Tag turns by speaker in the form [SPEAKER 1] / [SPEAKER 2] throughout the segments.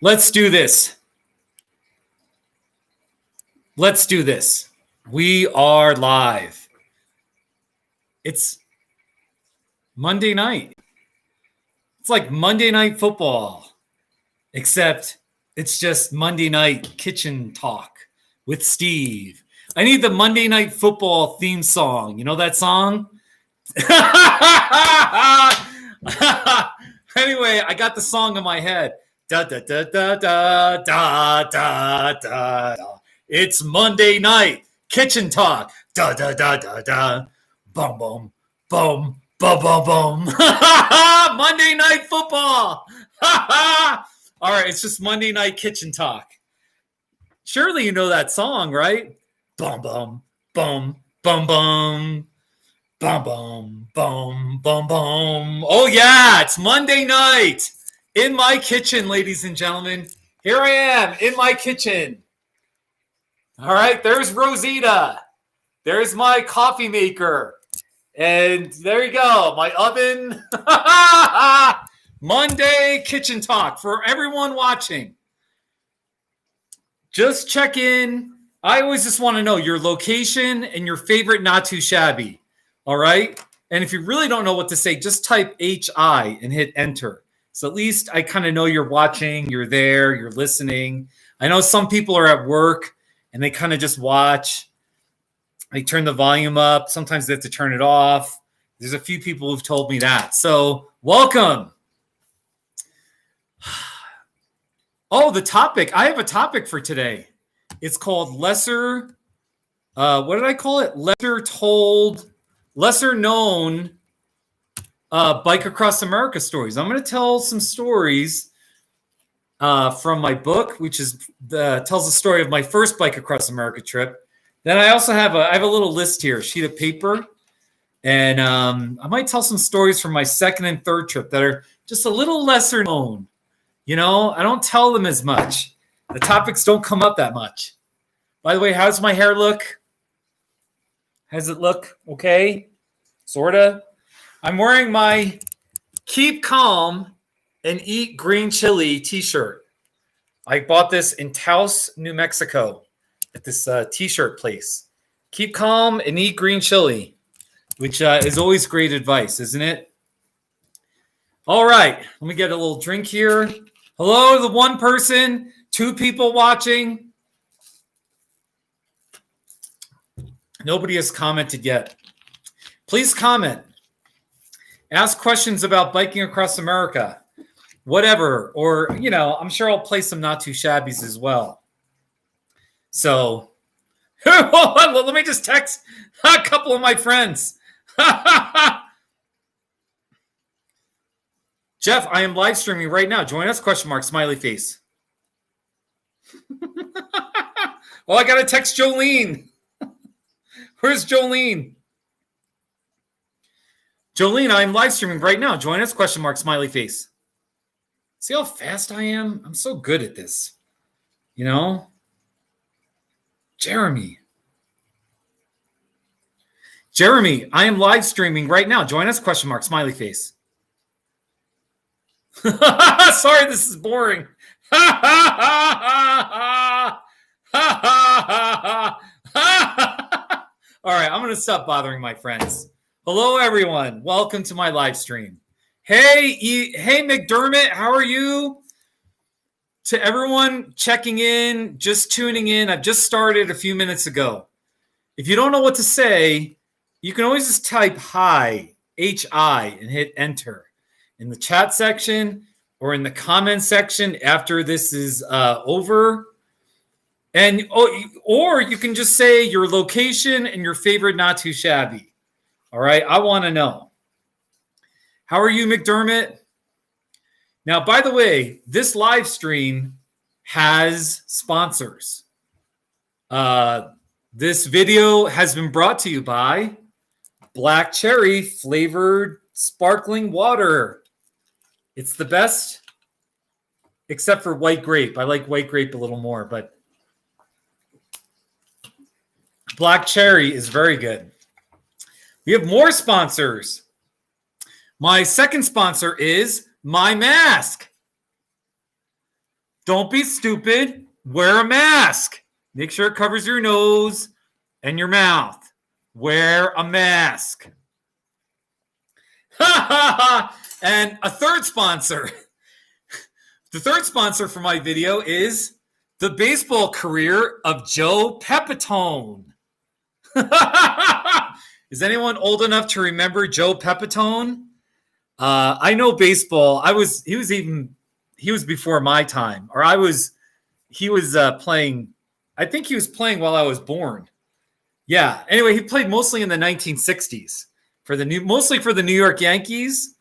[SPEAKER 1] Let's do this. Let's do this. We are live. It's Monday night. It's like Monday Night Football, except it's just Monday Night Kitchen Talk with Steve. I need the Monday Night Football theme song. You know that song? Anyway, I got the song in my head. Da da da da da da da da. It's Monday Night Kitchen Talk. Da da da da da. Boom boom boom boom boom boom. Monday Night Football. All right, it's just Monday Night Kitchen Talk. Surely you know that song, right? Boom boom boom boom boom. Boom, boom, boom, boom, boom. Oh, yeah, it's Monday night in my kitchen, ladies and gentlemen. Here I am in my kitchen. All right, there's Rosita. There's my coffee maker. And there you go, my oven. Monday Kitchen Talk for everyone watching. Just check in. I always just want to know your location and your favorite not too shabby. All right. And if you really don't know what to say, just type HI and hit enter. So at least I kind of know you're watching, you're there, you're listening. I know some people are at work and they kind of just watch. They turn the volume up. Sometimes they have to turn it off. There's a few people who've told me that. So welcome. Oh, the topic. I have a topic for today. It's called lesser. What did I call it? Lesser known Bike Across America stories. I'm going to tell some stories from my book, which tells the story of my first Bike Across America trip. Then I also have a little list here, a sheet of paper, and I might tell some stories from my second and third trip that are just a little lesser known. You know, I don't tell them as much. The topics don't come up that much. By the way, how's my hair look? Does it look okay? Sorta. I'm wearing my Keep Calm and Eat Green Chili t-shirt. I bought this in Taos, New Mexico at this t-shirt place. Keep calm and eat green chili, which is always great advice, isn't it? All right. Let me get a little drink here. Hello, the one person, two people watching. Nobody has commented yet. Please comment. Ask questions about biking across America, whatever. Or, you know, I'm sure I'll play some not too shabbies as well. So, let me just text a couple of my friends. Jeff, I am live streaming right now. Join us, ? Smiley face. Well, I got to text Jolene. Where's Jolene? Jolene, I'm live streaming right now. Join us, ? Smiley face. See how fast I am? I'm so good at this. You know? Jeremy, I am live streaming right now. Join us, ? Smiley face. Sorry, this is boring. All right, I'm going to stop bothering my friends. Hello, everyone. Welcome to my live stream. Hey, McDermott, how are you? To everyone checking in, just tuning in, I've just started a few minutes ago. If you don't know what to say, you can always just type hi, H-I, and hit enter in the chat section or in the comment section after this is over. And or you can just say your location and your favorite not too shabby. All right, I want to know. How are you, McDermott? Now, by the way, this live stream has sponsors. This video has been brought to you by Black Cherry Flavored Sparkling Water. It's the best, except for white grape. I like white grape a little more, but Black Cherry is very good. We have more sponsors. My second sponsor is my mask. Don't be stupid. Wear a mask. Make sure it covers your nose and your mouth. Wear a mask. And a third sponsor. The third sponsor for my video is the baseball career of Joe Pepitone. Is anyone old enough to remember Joe Pepitone? I know baseball. He was before my time, or he was playing. I think he was playing while I was born. Yeah. Anyway, he played mostly in the 1960s mostly for the New York Yankees.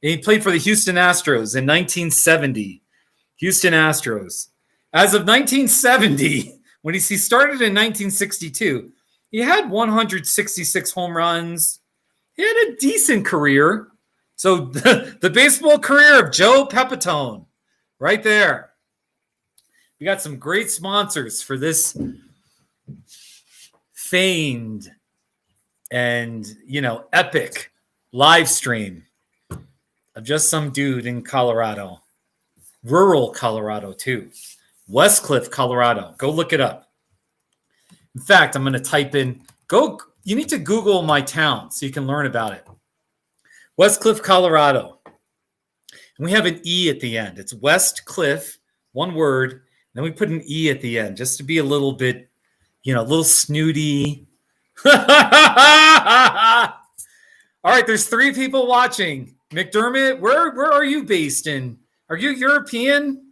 [SPEAKER 1] And he played for the Houston Astros in 1970. Houston Astros. As of 1970, when he started in 1962, he had 166 home runs. He had a decent career. So the baseball career of Joe Pepitone, right there. We got some great sponsors for this famed and, epic live stream of just some dude in Colorado. Rural Colorado, too. Westcliff, Colorado. Go look it up. In fact, I'm going to type in, you need to Google my town so you can learn about it. Westcliff, Colorado. And we have an E at the end. It's Westcliff, one word. Then we put an E at the end just to be a little bit, a little snooty. All right, there's 3 people watching. McDermott, where are you based in? Are you European?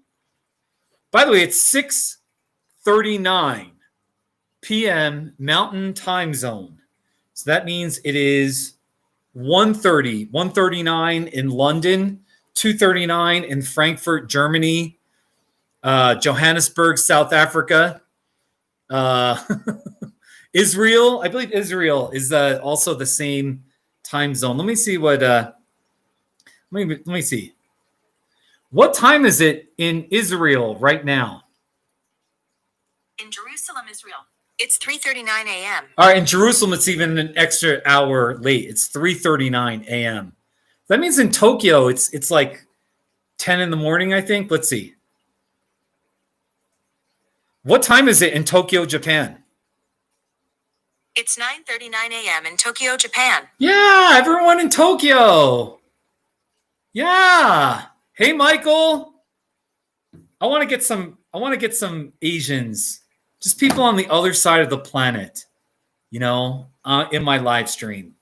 [SPEAKER 1] By the way, it's 6:39 p.m. Mountain Time Zone. So that means it is 1:39 in London, 2:39 in Frankfurt, Germany, Johannesburg, South Africa, Israel. I believe Israel is also the same time zone. Let me see what. Let me see. What time is it in Israel right now?
[SPEAKER 2] In Jerusalem, Israel, it's 3:39 a.m.
[SPEAKER 1] All right, in Jerusalem, it's even an extra hour late. It's 3:39 a.m. That means in Tokyo, it's like 10 in the morning, I think. Let's see. What time is it in Tokyo, Japan?
[SPEAKER 2] It's 9:39 a.m. in Tokyo, Japan.
[SPEAKER 1] Yeah, everyone in Tokyo. Yeah. Hey, Michael. I want to get some Asians, just people on the other side of the planet, in my live stream.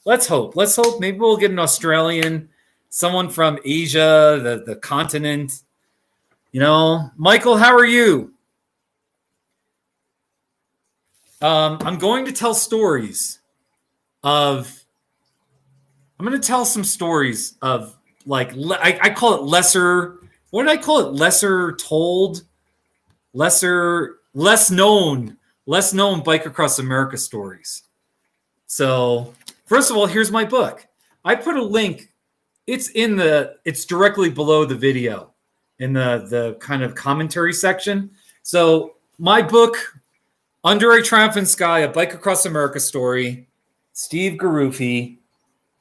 [SPEAKER 1] Let's hope. Maybe we'll get an Australian, someone from Asia, the continent. Michael, how are you? I'm going to tell stories I'm going to tell some stories of I call it lesser. What did I call it? Lesser told, less known Bike Across America stories. So first of all, here's my book. I put a link. It's directly below the video in the kind of commentary section. So my book, Under a Triumphant Sky, a Bike Across America story, Steve Garuffi.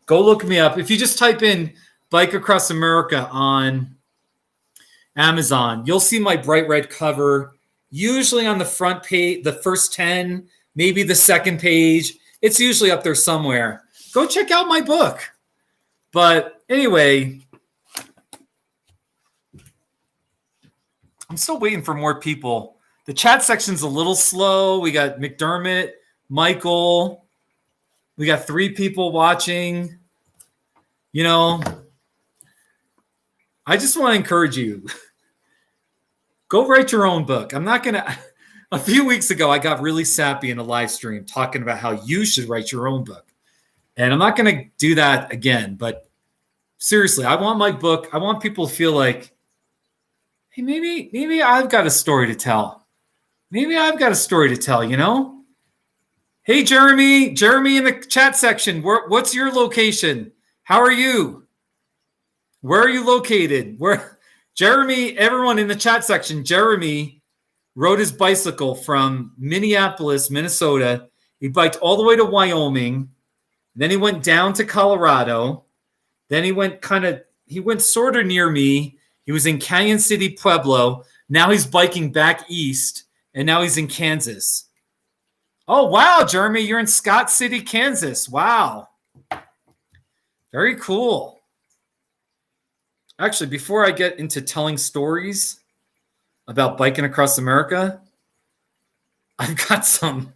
[SPEAKER 1] Go look me up. If you just type in Bike Across America on Amazon, you'll see my bright red cover, usually on the front page, the first 10, maybe the second page. It's usually up there somewhere. Go check out my book. But anyway, I'm still waiting for more people. The chat section's a little slow. We got McDermott, Michael. We got 3 people watching. I just want to encourage you. Go write your own book. I'm not going to. A few weeks ago, I got really sappy in a live stream talking about how you should write your own book. And I'm not going to do that again. But seriously, I want my book. I want people to feel like, hey, maybe I've got a story to tell. Maybe I've got a story to tell, Hey, Jeremy in the chat section. What's your location? How are you? Where are you located? Jeremy, everyone in the chat section, Jeremy rode his bicycle from Minneapolis, Minnesota. He biked all the way to Wyoming. Then he went down to Colorado. Then he went sort of near me. He was in Canyon City, Pueblo. Now he's biking back east, and now he's in Kansas. Oh, wow, Jeremy, you're in Scott City, Kansas. Wow. Very cool. Actually, before I get into telling stories about biking across America, I've got some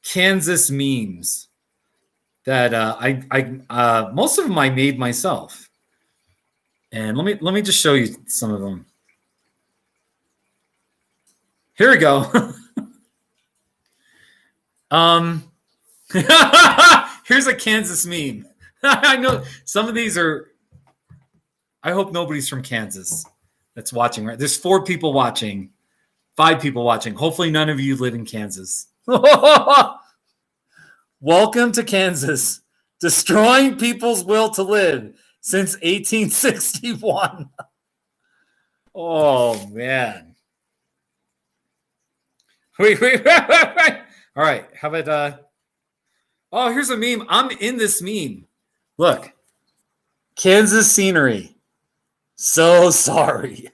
[SPEAKER 1] Kansas memes that I most of them I made myself. And let me just show you some of them. Here we go. Here's a Kansas meme. I know some of these are. I hope nobody's from Kansas that's watching. Right, there's 4 people watching, 5 people watching. Hopefully, none of you live in Kansas. Welcome to Kansas, destroying people's will to live since 1861. Oh man. Wait. All right. How about oh, here's a meme. I'm in this meme. Look. Kansas scenery. So sorry.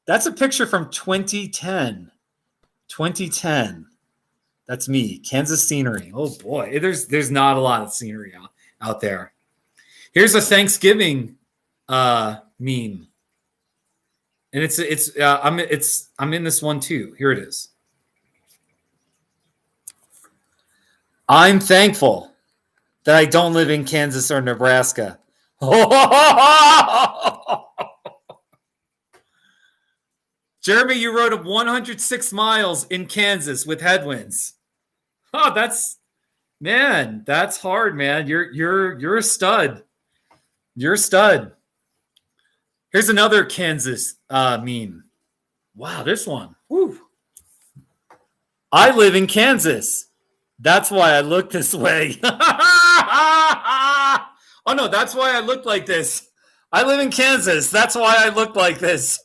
[SPEAKER 1] That's a picture from 2010. 2010. That's me. Kansas scenery. Oh boy. There's not a lot of scenery out there. Here's a Thanksgiving meme. And I'm in this one too. Here it is. I'm thankful that I don't live in Kansas or Nebraska. Jeremy, you rode 106 miles in Kansas with headwinds. Oh, that's hard, man. You're a stud. You're a stud. Here's another Kansas meme. Wow, this one. Woo. I live in Kansas. That's why I look this way. Oh, no, that's why I look like this. I live in Kansas. That's why I look like this.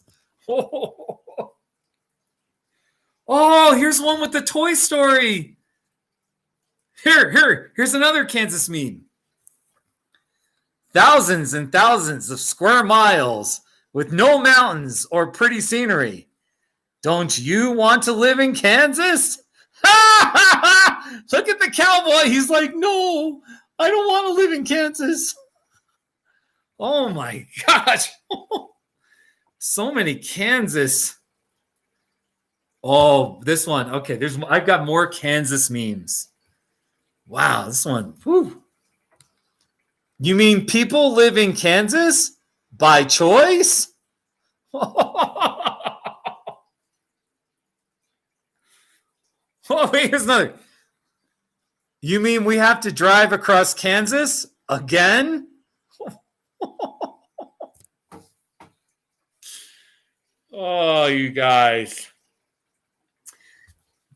[SPEAKER 1] Oh, here's one with the Toy Story. Here's another Kansas meme. Thousands and thousands of square miles with no mountains or pretty scenery. Don't you want to live in Kansas? Look at the cowboy. He's like, no, I don't want to live in Kansas. Oh my gosh. So many Kansas. Oh, this one. Okay, I've got more Kansas memes. Wow, this one. Whew. You mean people live in Kansas by choice? Oh, wait, here's another. You mean we have to drive across Kansas again? Oh, you guys.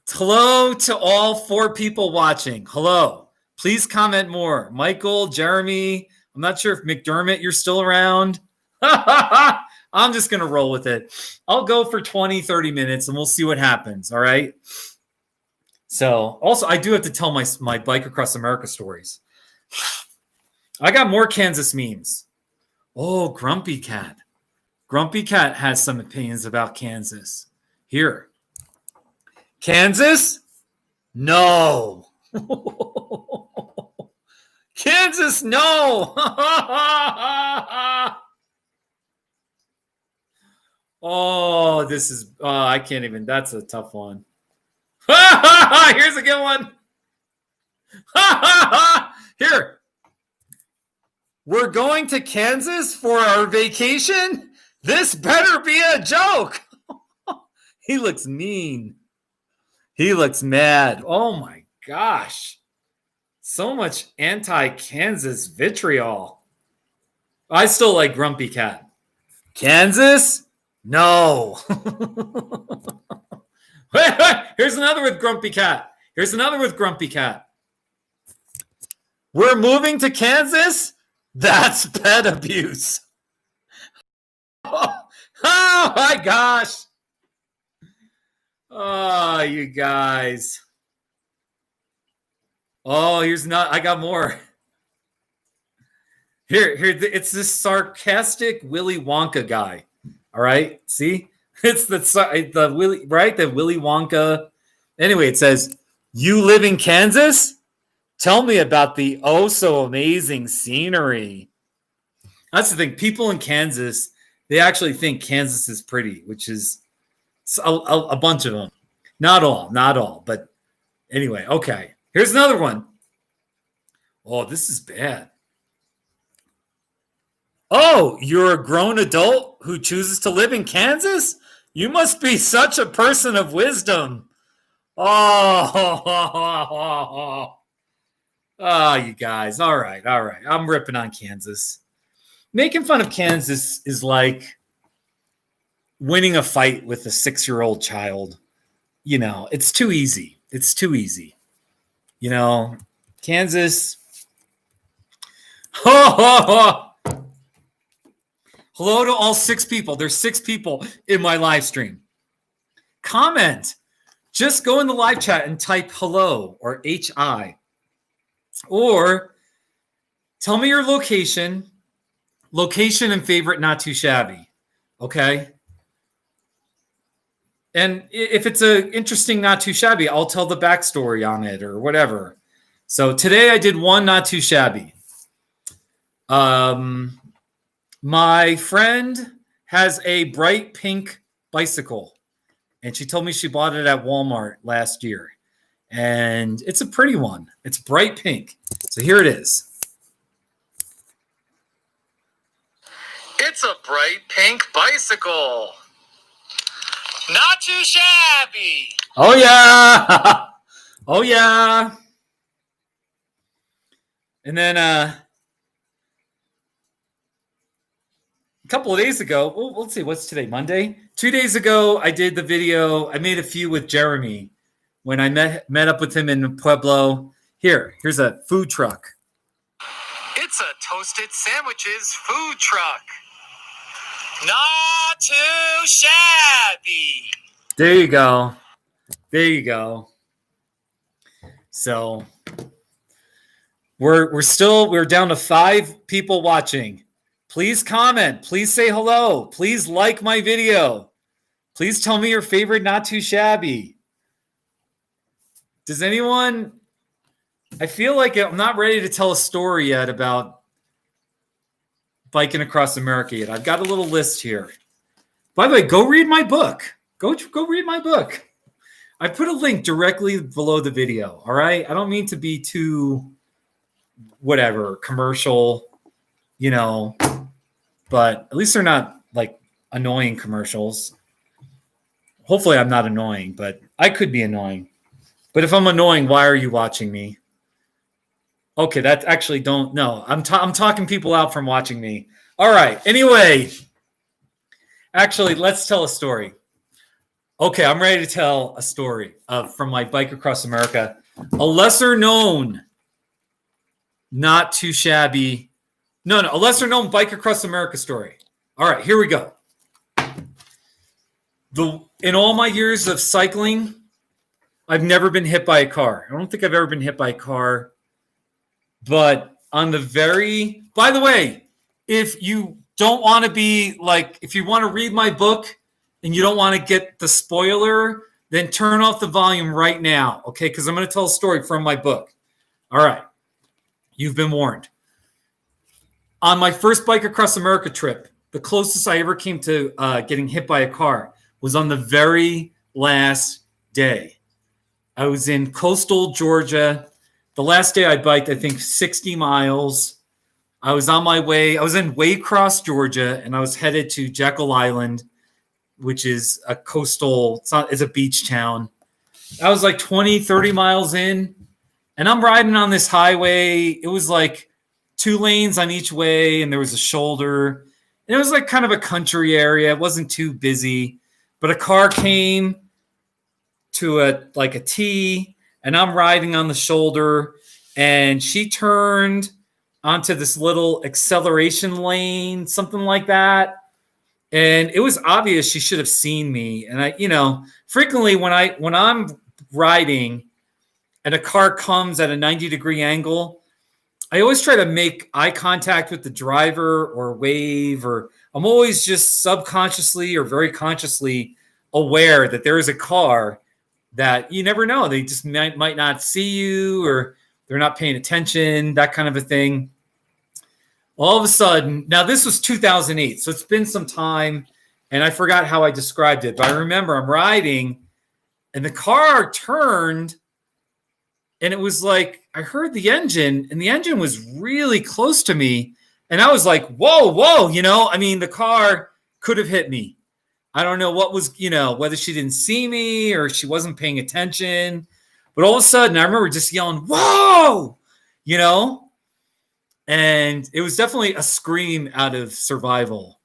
[SPEAKER 1] Hello to all 4 people watching. Hello. Please comment more. Michael, Jeremy, I'm not sure if McDermott, you're still around. I'm just going to roll with it. I'll go for 20, 30 minutes and we'll see what happens. All right. So also I do have to tell my Bike Across America stories. I got more Kansas memes. Oh, Grumpy Cat. Grumpy Cat has some opinions about Kansas. Here. Kansas? No. Kansas, no. Oh, this is, I can't even, that's a tough one. Here's a good one. Here. We're going to Kansas for our vacation? This better be a joke. He looks mean. He looks mad. Oh my gosh. So much anti-Kansas vitriol. I still like Grumpy Cat. Kansas? No. Here's another with Grumpy Cat. Here's another with Grumpy Cat. We're moving to Kansas? That's pet abuse. Oh my gosh. Oh, you guys. Oh, here's not. I got more. Here. It's this sarcastic Willy Wonka guy. All right. See, it's the Willy, right? The Willy Wonka. Anyway, it says, "You live in Kansas? Tell me about the oh so amazing scenery." That's the thing. People in Kansas, they actually think Kansas is pretty, which is a bunch of them. Not all. But anyway, okay. Here's another one. Oh, this is bad. Oh, you're a grown adult who chooses to live in Kansas? You must be such a person of wisdom. Oh, you guys. All right. I'm ripping on Kansas. Making fun of Kansas is like winning a fight with a 6-year-old child. You know, it's too easy. You know, Kansas. Hello to all 6 people. There's 6 people in my live stream. Comment. Just go in the live chat and type hello or HI. Or tell me your location and favorite not too shabby. Okay? And if it's an interesting not too shabby, I'll tell the backstory on it or whatever. So today I did one not too shabby. My friend has a bright pink bicycle, and she told me she bought it at Walmart last year. And it's a pretty one. It's bright pink. So here it is. It's a bright pink bicycle. Not too shabby. Oh, yeah. Oh, yeah. And then a couple of days ago, let's see, what's today, Monday? 2 days ago, I did the video. I made a few with Jeremy when I met up with him in Pueblo. Here's a food truck. It's a toasted sandwiches food truck. Not too shabby. There you go. So we're down to 5 people watching. Please comment. Please say hello. Please like my video. Please tell me your favorite not too shabby. Does anyone? I feel like I'm not ready to tell a story yet about biking across America yet. I've got a little list here. By the way, go read my book. Go read my book. I put a link directly below the video. All right. I don't mean to be too whatever commercial, but at least they're not like annoying commercials. Hopefully I'm not annoying, but I could be annoying. But if I'm annoying, why are you watching me? Okay, that actually don't know. I'm talking people out from watching me. All right. Anyway, actually, let's tell a story. Okay, I'm ready to tell a story from my bike across America. A lesser known, not too shabby. No, a lesser known bike across America story. All right, here we go. In all my years of cycling, I've never been hit by a car. I don't think I've ever been hit by a car. But by the way, if you don't want to be like, if you want to read my book and you don't want to get the spoiler, then turn off the volume right now, okay? Because I'm going to tell a story from my book. All right. You've been warned. On my first Bike Across America trip, the closest I ever came to getting hit by a car was on the very last day. I was in coastal Georgia. The last day I biked, I think 60 miles. I was on my way. I was in Waycross, Georgia, and I was headed to Jekyll Island, which is a coastal, it's a beach town. I was like 20, 30 miles in, and I'm riding on this highway. It was like 2 lanes on each way, and there was a shoulder. And it was like kind of a country area. It wasn't too busy, but a car came to a T, and I'm riding on the shoulder, and she turned onto this little acceleration lane, something like that. And it was obvious she should have seen me. And I, frequently when I'm riding and a car comes at a 90-degree angle, I always try to make eye contact with the driver or wave, or I'm always just subconsciously or very consciously aware that there is a car that you never know. They just might not see you, or they're not paying attention, that kind of a thing. All of a sudden, now this was 2008, so it's been some time, and I forgot how I described it, but I remember I'm riding, and the car turned, and it was like I heard the engine, and the engine was really close to me, and I was like, whoa, I mean, the car could have hit me. I don't know what was, whether she didn't see me or she wasn't paying attention, but all of a sudden, I remember just yelling, whoa, and it was definitely a scream out of survival.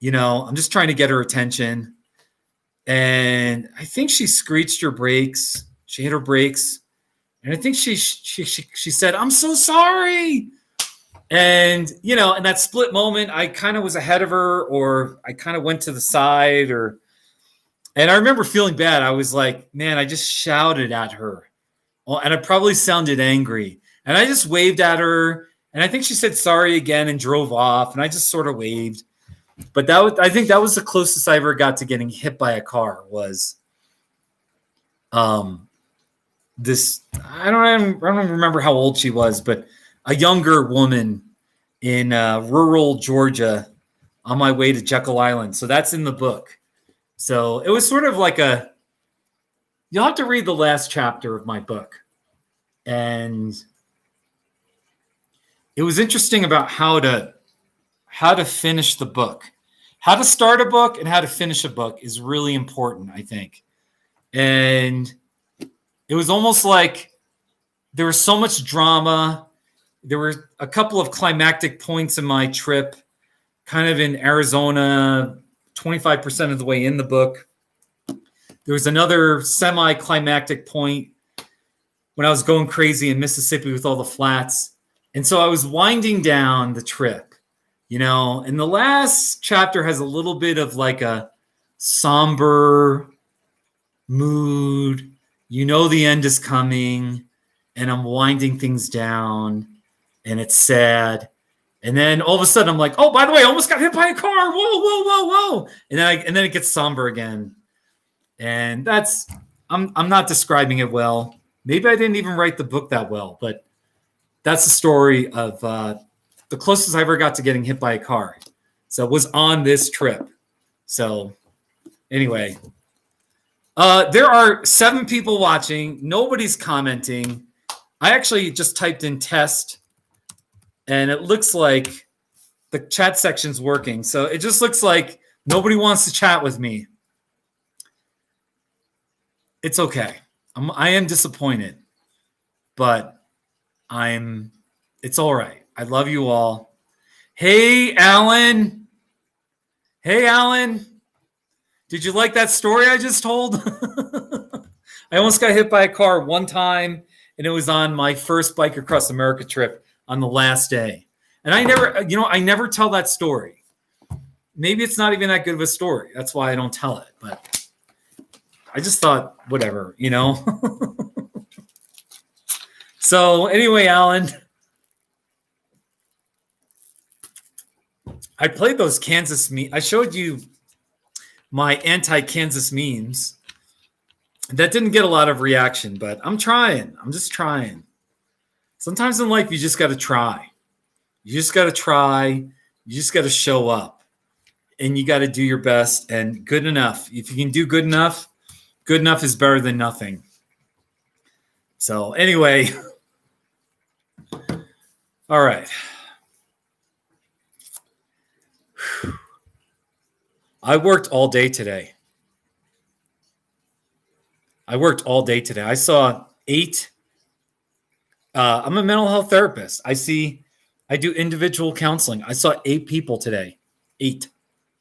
[SPEAKER 1] I'm just trying to get her attention. And I think she screeched her brakes. She hit her brakes. And I think she said, "I'm so sorry." And, in that split moment, I kind of was ahead of her, or I kind of went to the side, and I remember feeling bad. I was like, man, I just shouted at her. And I probably sounded angry. And I just waved at her. And I think she said sorry again and drove off. And I just sort of waved. But I think that was the closest I ever got to getting hit by a car, was this. I don't remember how old she was, but a younger woman in rural Georgia on my way to Jekyll Island. So that's in the book. So it was sort of like you'll have to read the last chapter of my book. And it was interesting about how to finish the book. How to start a book and how to finish a book is really important, I think. And it was almost like there was so much drama. There were a couple of climactic points in my trip, kind of in Arizona, 25% of the way in the book. There was another semi-climactic point when I was going crazy in Mississippi with all the flats. And so I was winding down the trip, and the last chapter has a little bit of like a somber mood. The end is coming, and I'm winding things down, and it's sad. And then all of a sudden I'm like, oh, by the way, I almost got hit by a car. Whoa. And then it gets somber again. And I'm not describing it well. Maybe I didn't even write the book that well, but that's the story of the closest I ever got to getting hit by a car. So it was on this trip. So anyway, there are 7 people watching. Nobody's commenting. I actually just typed in test, and it looks like the chat section's working. So it just looks like nobody wants to chat with me. It's okay. I am disappointed, but it's all right. I love you all. Hey, Alan. Did you like that story I just told? I almost got hit by a car one time, and it was on my first Bike Across America trip on the last day. And I never tell that story. Maybe it's not even that good of a story. That's why I don't tell it. But I just thought, whatever, So anyway, Alan, I played those Kansas memes. I showed you my anti-Kansas memes. That didn't get a lot of reaction, but I'm trying. I'm just trying. Sometimes in life, you just got to try. You just got to try. You just got to show up. And you got to do your best, and good enough. If you can do good enough is better than nothing. So anyway, all right. I worked all day today. I saw 8. I'm a mental health therapist. I do individual counseling. I saw 8 people today. 8.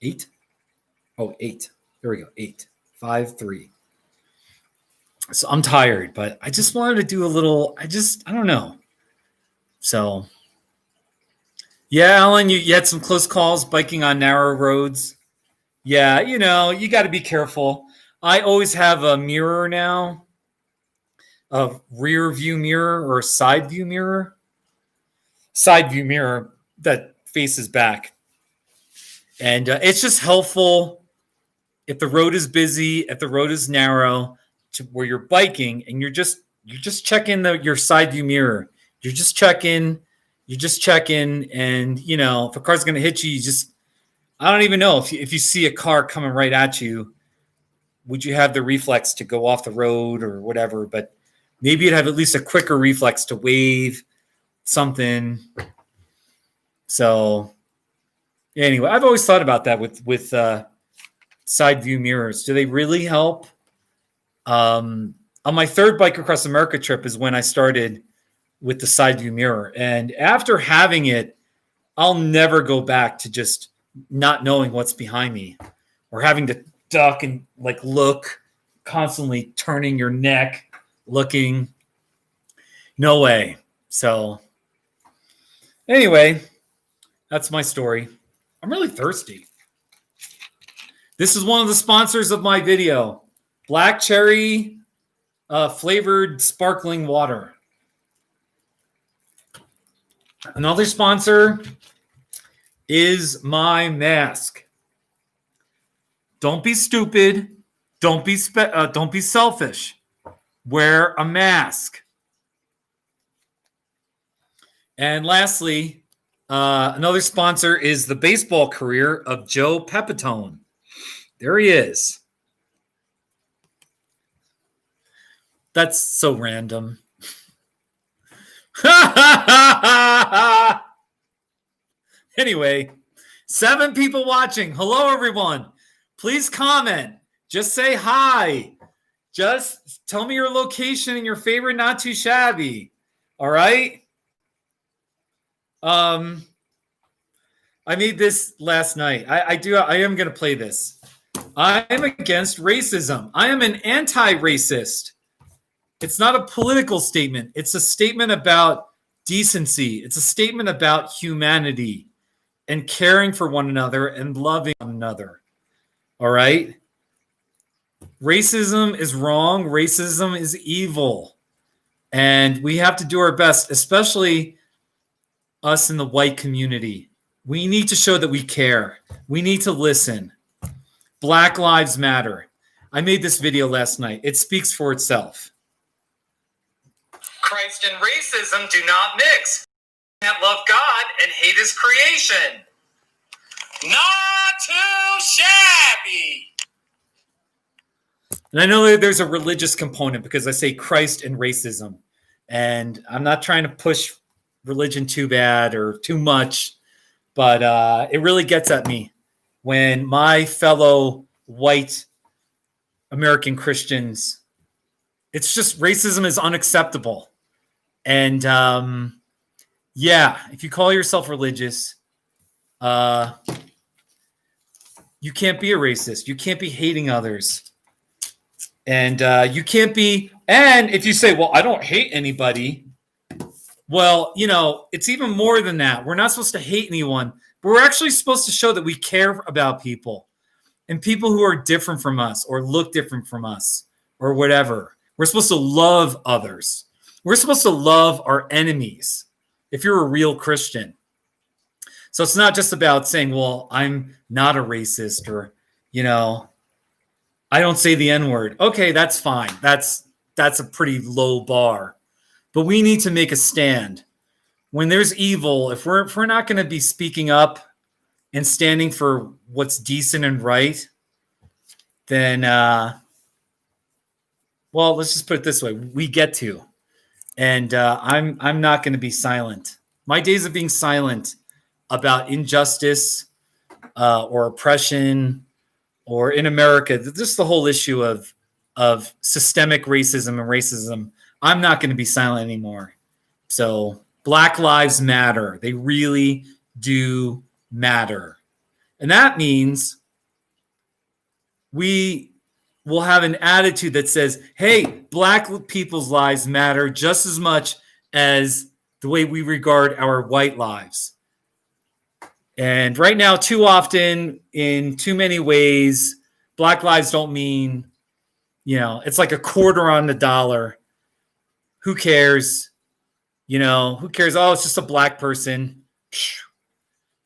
[SPEAKER 1] 8? Oh, 8. There we go. 8. 5, 3. So I'm tired, but I just wanted to do a little, I don't know. So, yeah, Alan, you had some close calls biking on narrow roads. Yeah, you got to be careful. I always have a mirror now, a rear view mirror or a side view mirror. side view mirror that faces back. And it's just helpful if the road is busy, if the road is narrow, to where you're biking and you're just checking your side view mirror. You're just checking, and if a car's going to hit you, I don't even know if you see a car coming right at you, would you have the reflex to go off the road or whatever? But maybe you'd have at least a quicker reflex to wave something. So anyway, I've always thought about that with side view mirrors. Do they really help? On my third Bike Across America trip is when I started with the side view mirror. And after having it, I'll never go back to just not knowing what's behind me or having to duck and look, constantly turning your neck, looking. No way. So anyway, that's my story. I'm really thirsty. This is one of the sponsors of my video, Black Cherry flavored sparkling water. Another sponsor is my mask. Don't be stupid. Don't be selfish. Wear a mask. And lastly, another sponsor is the baseball career of Joe Pepitone. There he is. That's so random. Anyway, 7 people watching. Hello, everyone. Please comment. Just say hi. Just tell me your location and your favorite Not Too Shabby. All right? I made this last night. I am going to play this. I am against racism. I am an anti-racist. It's not a political statement. It's a statement about decency. It's a statement about humanity and caring for one another and loving one another. All right? Racism is wrong. Racism is evil. And we have to do our best, especially us in the white community. We need to show that we care. We need to listen. Black Lives Matter. I made this video last night. It speaks for itself. Christ and racism do not mix. That love God and hate his creation. Not too shabby. And I know that there's a religious component because I say Christ and racism. And I'm not trying to push religion too bad or too much, but it really gets at me when my fellow white American Christians, it's just racism is unacceptable. And if you call yourself religious, you can't be a racist. You can't be hating others. And you can't be, and if you say, well, I don't hate anybody, well, it's even more than that. We're not supposed to hate anyone, but we're actually supposed to show that we care about people and people who are different from us or look different from us or whatever. We're supposed to love others. We're supposed to love our enemies if you're a real Christian. So it's not just about saying, well, I'm not a racist or, I don't say the N-word. Okay, that's fine. That's a pretty low bar. But we need to make a stand. When there's evil, if we're not going to be speaking up and standing for what's decent and right, then, let's just put it this way. We get to. And I'm not going to be silent. My days of being silent about injustice or oppression or in America, just the whole issue of systemic racism and racism, I'm not going to be silent anymore. So Black Lives Matter. They really do matter. And that means we will have an attitude that says, hey, Black people's lives matter just as much as the way we regard our white lives. And right now, too often, in too many ways, Black lives don't mean, it's like a quarter on the dollar. Who cares? Who cares? Oh, it's just a black person.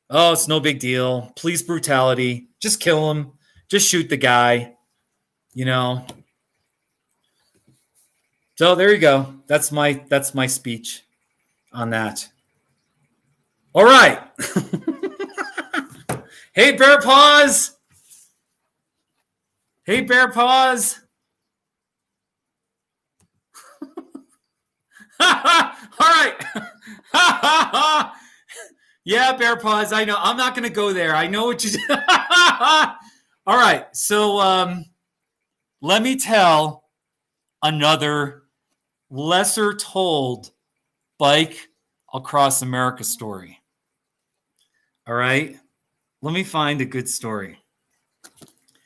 [SPEAKER 1] Oh, it's no big deal. Police brutality. Just kill him. Just shoot the guy. So there you go. That's my speech on that. All right. Hey, Bear Paws. Hey, Bear Paws. All right. Yeah, Bear Paws. I know. I'm not going to go there. I know what you did. All right. So let me tell another lesser told bike across America story. All right. Let me find a good story.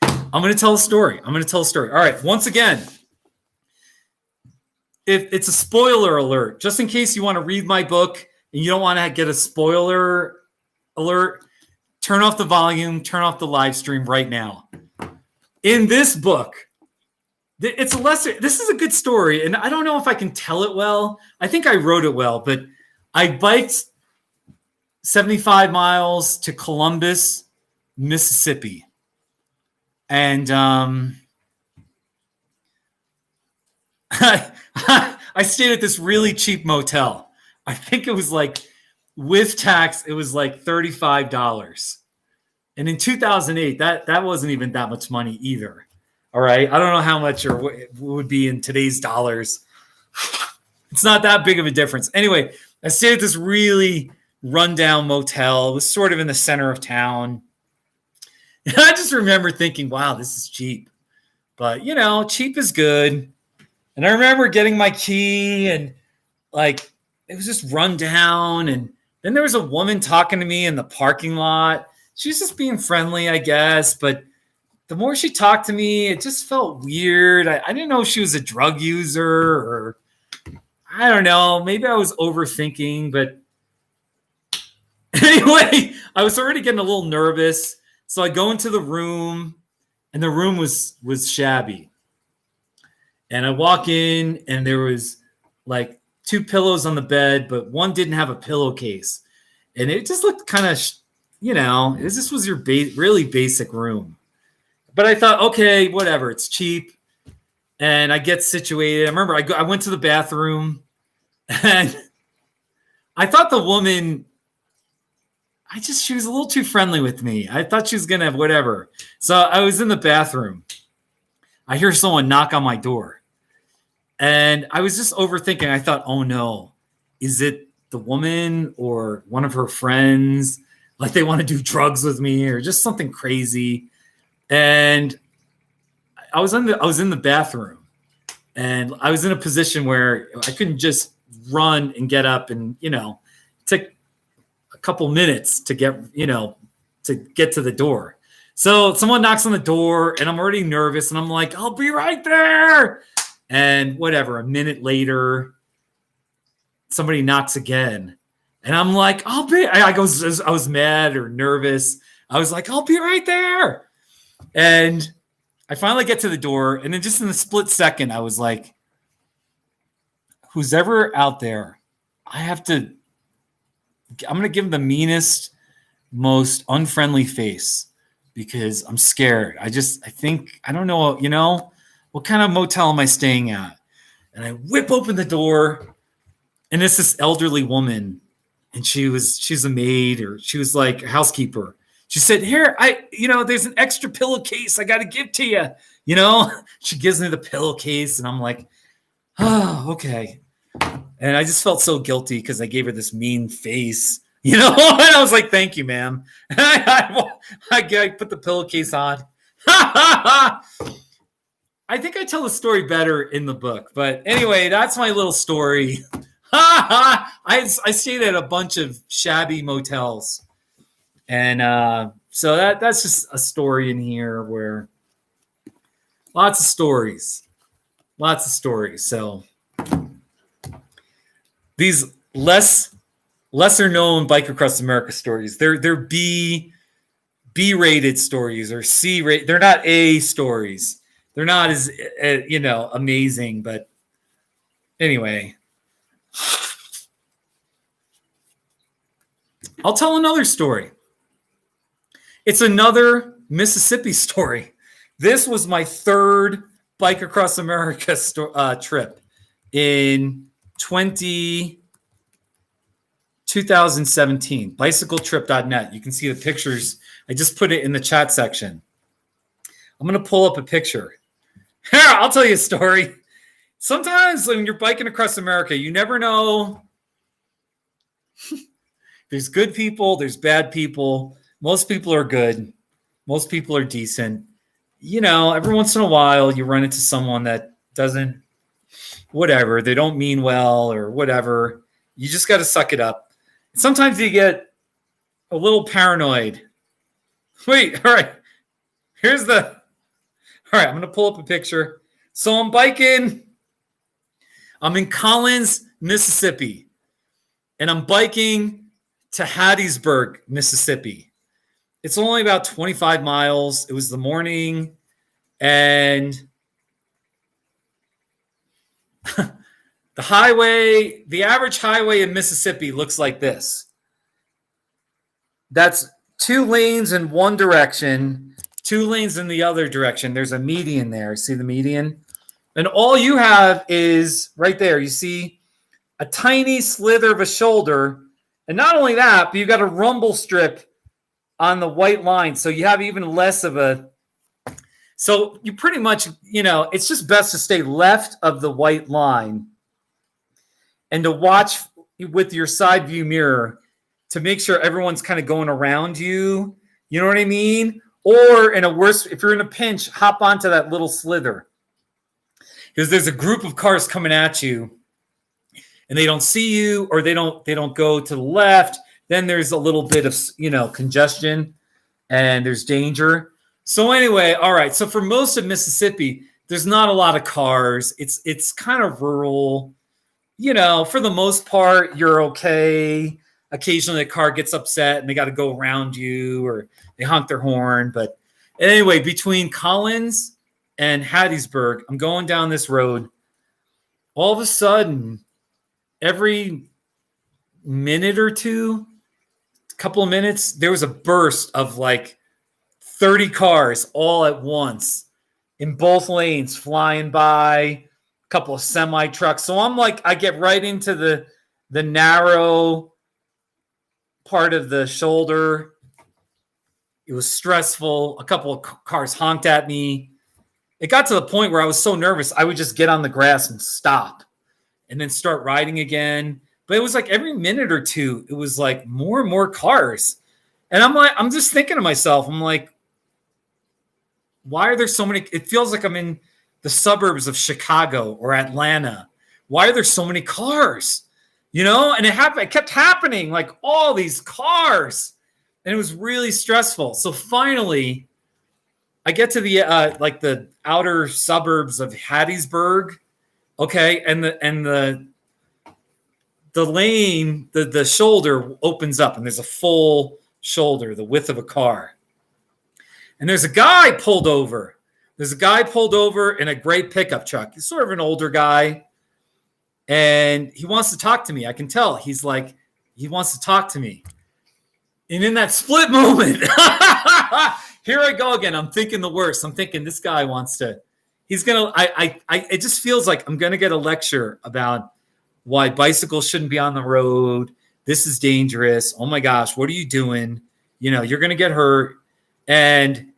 [SPEAKER 1] I'm going to tell a story. All right. Once again, if it's a spoiler alert, just in case you want to read my book and you don't want to get a spoiler alert, turn off the volume, turn off the live stream right now. In this book, this is a good story, and I don't know if I can tell it well. I think I wrote it well, but I biked 75 miles to Columbus, Mississippi. And I stayed at this really cheap motel. I think it was like, with tax, it was like $35. And in 2008, that wasn't even that much money either. All right. I don't know how much or it would be in today's dollars. It's not that big of a difference. Anyway, I stayed at this really rundown motel. It was sort of in the center of town. And I just remember thinking, wow, this is cheap. But, cheap is good. And I remember getting my key and it was just run down. And then there was a woman talking to me in the parking lot. She was just being friendly, I guess. But the more she talked to me, it just felt weird. I didn't know if she was a drug user or I don't know. Maybe I was overthinking. But anyway, I was already getting a little nervous. So I go into the room, and the room was shabby. And I walk in, and there was like 2 pillows on the bed, but one didn't have a pillowcase. And it just looked kind of, this was your really basic room. But I thought, okay, whatever, it's cheap. And I get situated. I remember I went to the bathroom, and I thought the woman, she was a little too friendly with me. I thought she was going to have whatever. So I was in the bathroom. I hear someone knock on my door. And I was just overthinking. I thought, oh no, is it the woman or one of her friends? Like they want to do drugs with me or just something crazy. And I was in the bathroom, and I was in a position where I couldn't just run and get up and, take a couple minutes to get to the door. So someone knocks on the door, and I'm already nervous, and I'm like, I'll be right there. And whatever, a minute later, somebody knocks again. And I'm like, I was mad or nervous. I was like, I'll be right there. And I finally get to the door. And then just in a split second, I was like, who's ever out there, I'm going to give them the meanest, most unfriendly face because I'm scared. I don't know, what kind of motel am I staying at? And I whip open the door, and it's this elderly woman, and she's a maid, or she was like a housekeeper. She said, here, there's an extra pillowcase I got to give to you. She gives me the pillowcase, and I'm like, oh, okay. And I just felt so guilty because I gave her this mean face, and I was like, thank you, ma'am. And I put the pillowcase on. I think I tell the story better in the book. But anyway, that's my little story. I stayed at a bunch of shabby motels. And so that's just a story in here where lots of stories. So these lesser known Bike Across America stories, they're B-rated stories or C-rated. They're not A stories. They're not as, amazing. But anyway, I'll tell another story. It's another Mississippi story. This was my third Bike Across America trip in 2017. Bicycletrip.net. You can see the pictures. I just put it in the chat section. I'm going to pull up a picture. Here, I'll tell you a story. Sometimes when you're biking across America, you never know. There's good people, there's bad people. Most people are good. Most people are decent. You know, every once in a while, you run into someone that doesn't, whatever, they don't mean well or whatever. You just got to suck it up. Sometimes you get a little paranoid. Wait, all right. All right, I'm going to pull up a picture. So I'm biking. I'm in Collins, Mississippi. And I'm biking to Hattiesburg, Mississippi. It's only about 25 miles. It was the morning. And the average highway in Mississippi looks like this. That's 2 lanes in one direction, 2 lanes in the other direction. There's a median there. See the median? And all you have is right there. You see a tiny slither of a shoulder. And not only that, but you've got a rumble strip on the white line. So you have even less of a. So you pretty much, you know, it's just best to stay left of the white line and to watch with your side view mirror to make sure everyone's kind of going around you. You know what I mean? Or in a worse, if you're in a pinch, hop onto that little slither. Because there's a group of cars coming at you and they don't see you, or they don't go to the left. Then there's a little bit of, you know, congestion and there's danger. So anyway, all right. So for most of Mississippi, there's not a lot of cars. It's kind of rural. You know, for the most part, you're okay. Occasionally a car gets upset and they got to go around you or they honk their horn. But anyway, between Collins and Hattiesburg, I'm going down this road. All of a sudden, every minute or two, a couple of minutes, there was a burst of like 30 cars all at once in both lanes flying by, a couple of semi trucks. So I'm like, I get right into the narrow part of the shoulder. It was stressful. A couple of cars honked at me. It got to the point where I was so nervous, I would just get on the grass and stop and then start riding again. But it was like every minute or two, it was like more and more cars. And I'm just thinking to myself, I'm like, why are there so many? It feels like I'm in the suburbs of Chicago or Atlanta. Why are there so many cars? You know, and it kept happening, like all these cars. And it was really stressful. So finally, I get to the like the outer suburbs of Hattiesburg, okay, and the lane, the shoulder opens up, and there's a full shoulder, the width of a car, and there's a guy pulled over. There's a guy pulled over in a gray pickup truck. He's sort of an older guy, and he wants to talk to me. I can tell he wants to talk to me, and in that split moment. Here I go again. I'm thinking the worst. I'm thinking this guy wants to, it just feels like I'm going to get a lecture about why bicycles shouldn't be on the road. This is dangerous. Oh my gosh, what are you doing? You know, you're going to get hurt. And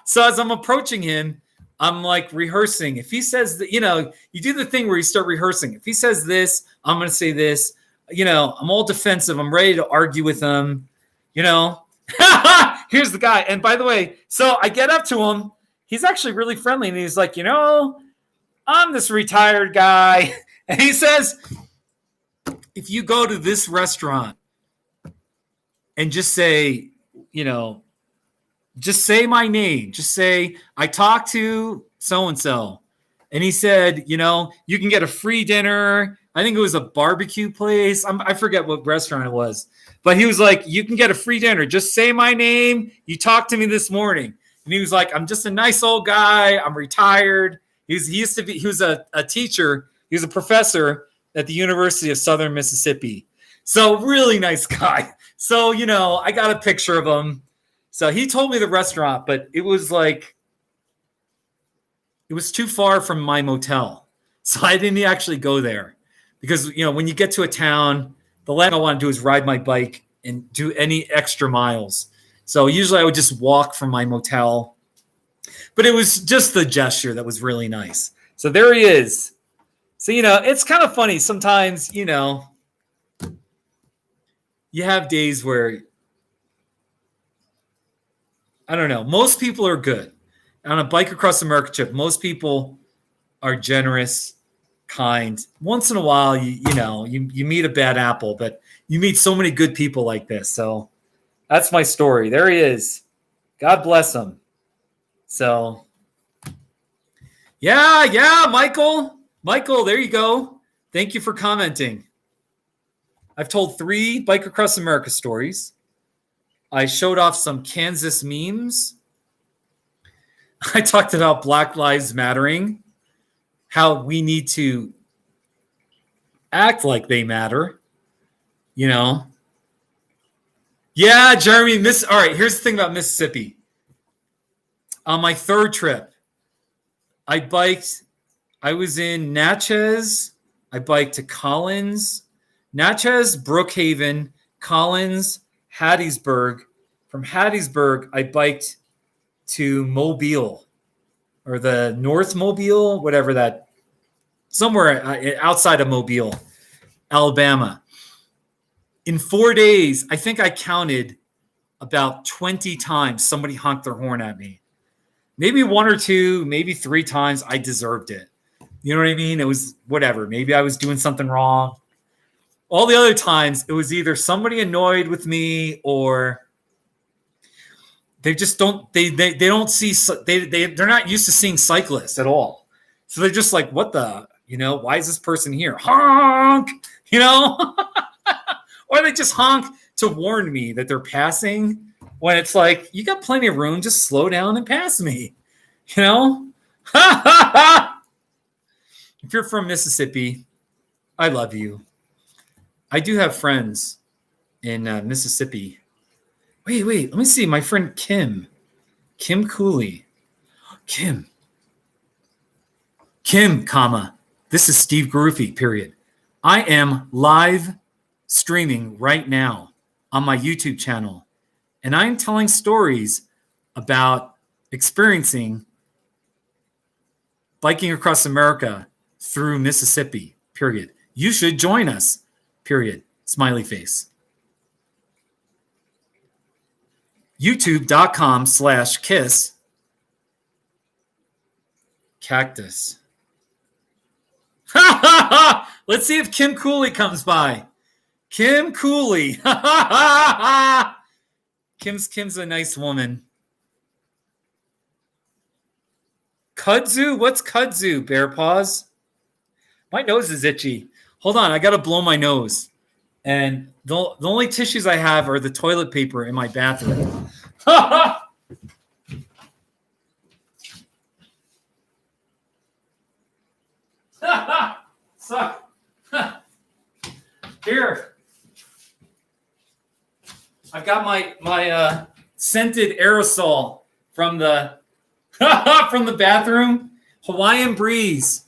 [SPEAKER 1] so as I'm approaching him, I'm like rehearsing. If he says that, you know, you do the thing where you start rehearsing. If he says this, I'm going to say this. You know, I'm all defensive. I'm ready to argue with him, you know. Here's the guy. And by the way, so I get up to him. He's actually really friendly. And he's like, you know, I'm this retired guy. And he says, if you go to this restaurant and just say, you know, just say my name. Just say, I talked to so-and-so. And he said, you know, you can get a free dinner. I think it was a barbecue place. I forget what restaurant it was. But he was like, you can get a free dinner. Just say my name. You talked to me this morning. And he was like, I'm just a nice old guy. I'm retired. He was a teacher. He was a professor at the University of Southern Mississippi. So really nice guy. So, I got a picture of him. So he told me the restaurant, but it was too far from my motel. So I didn't actually go there because, when you get to a town, the last thing I want to do is ride my bike and do any extra miles. So usually I would just walk from my motel, but it was just the gesture that was really nice. So there he is. So, it's kind of funny. Sometimes, you have days where, I don't know, most people are good. On a Bike Across America trip, most people are generous, kind. Once in a while, you meet a bad apple, but you meet so many good people like this. So that's my story. There he is. God bless him. So, yeah, Michael. Michael, there you go. Thank you for commenting. I've told 3 Bike Across America stories. I showed off some Kansas memes. I talked about Black Lives Mattering, how we need to act like they matter, Yeah, Jeremy, all right, here's the thing about Mississippi. On my 3rd trip, I was in Natchez. I biked to Collins, Natchez, Brookhaven, Collins, Hattiesburg. From Hattiesburg, I biked to Mobile, or the North Mobile, whatever that, somewhere outside of Mobile, Alabama. In 4 days, I think I counted about 20 times somebody honked their horn at me. Maybe 1 or 2, maybe 3 times I deserved it. You know what I mean? It was whatever. Maybe I was doing something wrong. All the other times, it was either somebody annoyed with me or they just don't, they don't see, they're not used to seeing cyclists at all. So they're just like, what the, why is this person here? Honk, or they just honk to warn me that they're passing when it's like, you got plenty of room, just slow down and pass me, If you're from Mississippi, I love you. I do have friends in Mississippi. Wait, let me see. My friend Kim Cooley. Kim, comma, this is Steve Garuffi, period. I am live streaming right now on my YouTube channel, and I'm telling stories about experiencing biking across America through Mississippi, period. You should join us, period. Smiley face. YouTube.com/kiss Cactus. Let's see if Kim Cooley comes by. Kim Cooley. Kim's a nice woman. Kudzu? What's kudzu, Bear Paws? My nose is itchy. Hold on, I got to blow my nose. And the only tissues I have are the toilet paper in my bathroom. So, here. I've got my scented aerosol from the from the bathroom. Hawaiian breeze.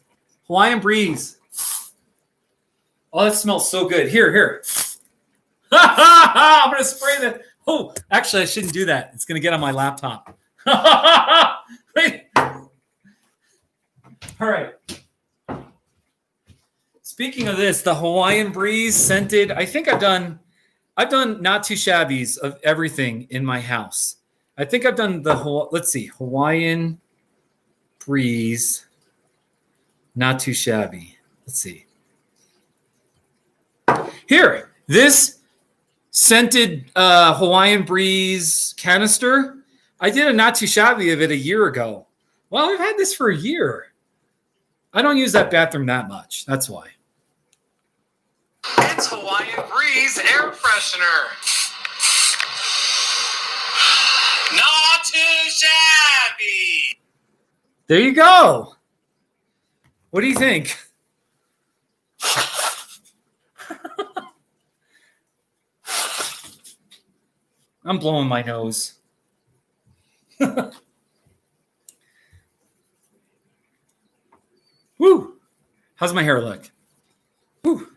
[SPEAKER 1] Oh, that smells so good. Here. I'm going to spray that. Oh, actually, I shouldn't do that. It's going to get on my laptop. Wait. All right. Speaking of this, the Hawaiian breeze scented, I think I've done not too shabbies of everything in my house. I think I've done let's see, Hawaiian breeze, not too shabby. Let's see. Here, this scented Hawaiian breeze canister, I did a not too shabby of it a year ago. Well, I've had this for a year. I don't use that bathroom that much. That's why.
[SPEAKER 3] It's Hawaiian breeze air freshener. Not too shabby.
[SPEAKER 1] There you go. What do you think? I'm blowing my nose. Woo! How's my hair look? Woo!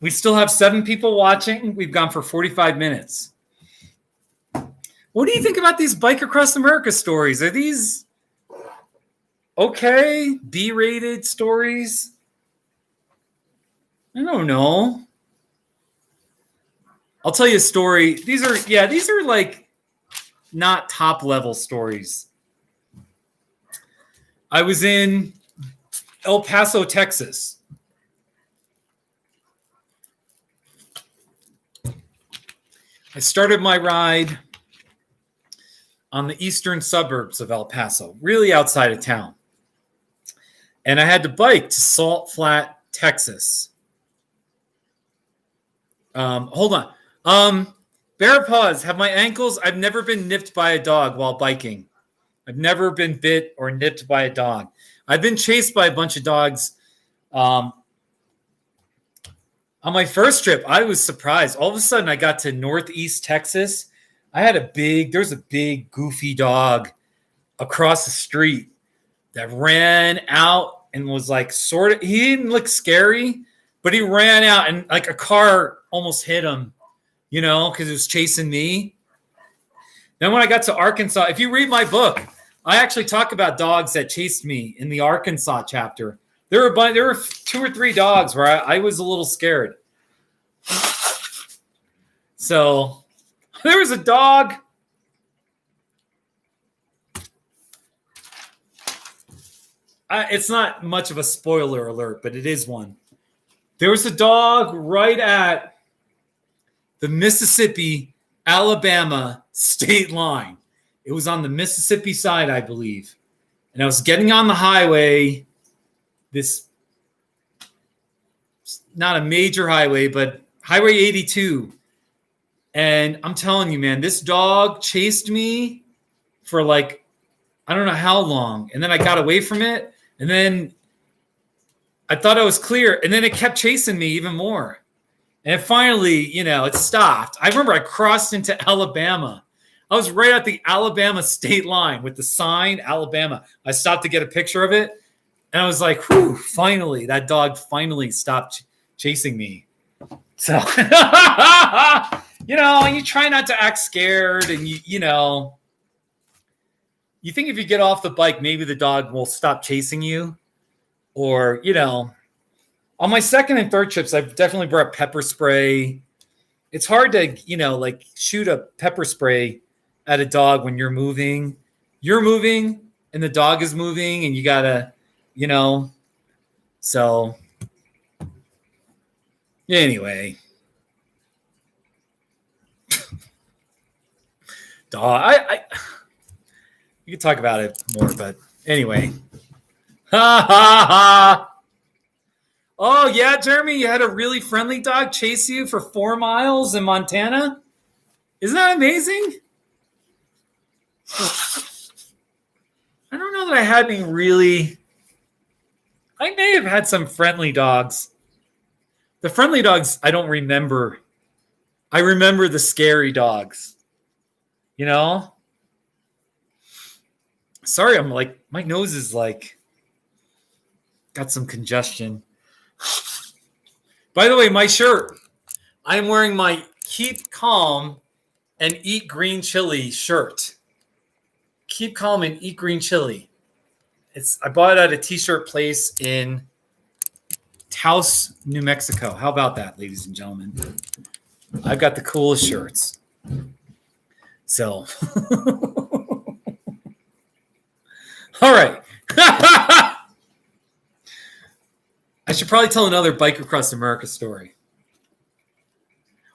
[SPEAKER 1] We still have 7 people watching. We've gone for 45 minutes. What do you think about these Bike Across America stories? Are these okay? B-rated stories? I don't know. I'll tell you a story. These are like not top level stories. I was in El Paso, Texas. I started my ride on the eastern suburbs of El Paso, really outside of town. And I had to bike to Salt Flat, Texas. Hold on. Bear paws, have my ankles. I've never been nipped by a dog while biking. I've never been bit or nipped by a dog. I've been chased by a bunch of dogs. On my first trip, I was surprised. All of a sudden, I got to Northeast Texas. There's a big, goofy dog across the street that ran out and was like he didn't look scary, but he ran out and like a car almost hit him, because it was chasing me. Then when I got to Arkansas, if you read my book, I actually talk about dogs that chased me in the Arkansas chapter. There were 2 or 3 dogs where I was a little scared. So there was a dog. It's not much of a spoiler alert, but it is one. There was a dog right at the Mississippi-Alabama state line. It was on the Mississippi side, I believe. And I was getting on the highway, this, not a major highway, but Highway 82. And I'm telling you, man, this dog chased me for like, I don't know how long. And then I got away from it. And then I thought I was clear. And then it kept chasing me even more. And finally, it stopped. I remember I crossed into Alabama. I was right at the Alabama state line with the sign, Alabama. I stopped to get a picture of it. And I was like, whew, finally, that dog finally stopped chasing me. So, you try not to act scared. And, you think if you get off the bike, maybe the dog will stop chasing you. Or, on my second and third trips, I've definitely brought pepper spray. It's hard to, shoot a pepper spray at a dog when you're moving. You're moving and the dog is moving and you gotta, so anyway. Dog, you could talk about it more, but anyway. Ha ha ha. Oh, yeah, Jeremy, you had a really friendly dog chase you for 4 miles in Montana? Isn't that amazing? I don't know that I had any really... I may have had some friendly dogs. The friendly dogs, I don't remember. I remember the scary dogs. Sorry, I'm like, my nose is like, got some congestion. By the way, my shirt, I'm wearing my Keep Calm and Eat Green Chili shirt. Keep Calm and Eat Green Chili. I bought it at a t-shirt place in Taos, New Mexico. How about that, ladies and gentlemen? I've got the coolest shirts. So, all right. I should probably tell another Bike Across America story.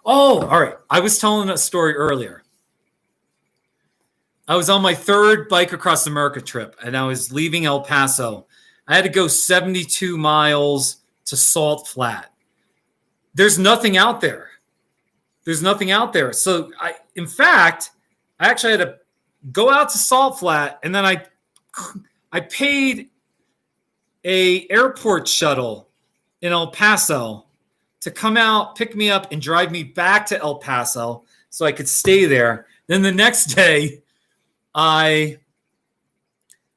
[SPEAKER 1] Oh, all right. I was telling a story earlier. I was on my 3rd Bike Across America trip, and I was leaving El Paso. I had to go 72 miles to Salt Flat. There's nothing out there. So, in fact, I actually had to go out to Salt Flat, and then I paid a airport shuttle in El Paso to come out, pick me up, and drive me back to El Paso so I could stay there. Then the next day, I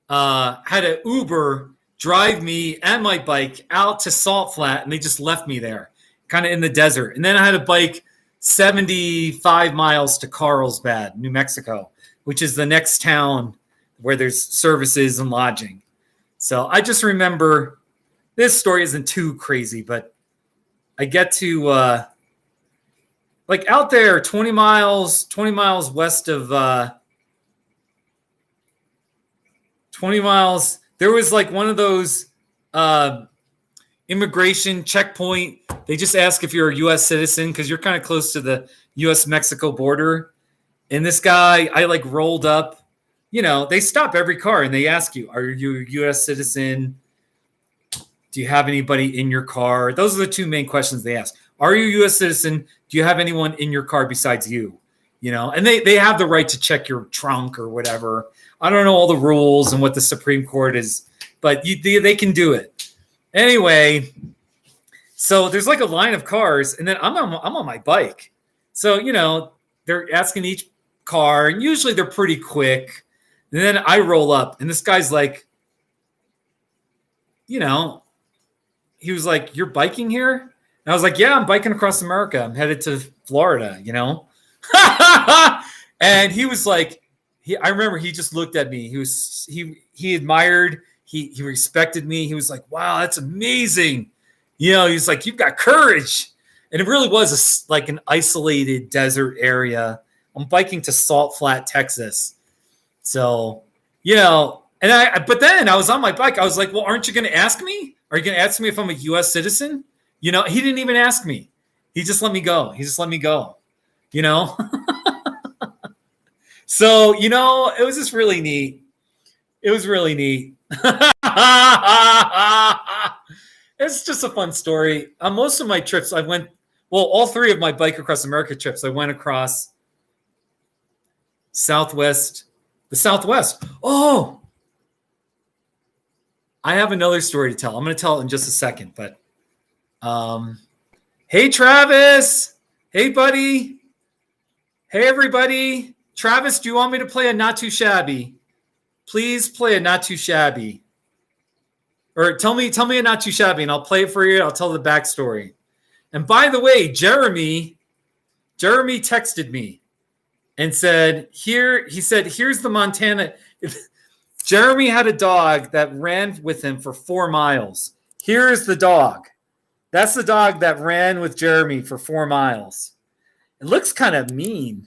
[SPEAKER 1] had an Uber drive me and my bike out to Salt Flat, and they just left me there, kind of in the desert. And then I had a bike 75 miles to Carlsbad, New Mexico, which is the next town where there's services and lodging. So I just remember, this story isn't too crazy, but I get to like out there 20 miles west of 20 miles. There was like one of those immigration checkpoint. They just ask if you're a U.S. citizen because you're kind of close to the U.S.-Mexico border. And this guy, I like rolled up. You know, they stop every car and they ask you, are you a U.S. citizen? Do you have anybody in your car? Those are the two main questions they ask. Are you a U.S. citizen? Do you have anyone in your car besides you? You know, and they have the right to check your trunk or whatever. I don't know all the rules and what the Supreme Court is, but they can do it. Anyway, so there's like a line of cars, and then I'm on my bike. So, you know, they're asking each car, and usually they're pretty quick. And then I roll up, and this guy's like, you know, he was like, "You're biking here?" And I was like, "Yeah, I'm biking across America. I'm headed to Florida, you know?" And he was like, I remember he just looked at me. He admired, he respected me. He was like, "Wow, that's amazing." You know, he's like, "You've got courage." And it really was like an isolated desert area. I'm biking to Salt Flat, Texas. So, you know, but then I was on my bike. I was like, "Well, aren't you going to ask me? Are you going to ask me if I'm a U.S. citizen?" You know, he didn't even ask me. He just let me go. You know? So, you know, it was just really neat. It was really neat. It's just a fun story. On most of my trips, all three of my Bike Across America trips, I went across the Southwest. Oh, I have another story to tell. I'm going to tell it in just a second, but hey, Travis. Hey, buddy. Hey, everybody. Travis, do you want me to play a Not Too Shabby? Please play a Not Too Shabby. Or tell me a Not Too Shabby, and I'll play it for you. I'll tell the backstory. And by the way, Jeremy texted me and said, here's the Montana. Jeremy had a dog that ran with him for 4 miles. Here is the dog. That's the dog that ran with Jeremy for 4 miles. It looks kind of mean.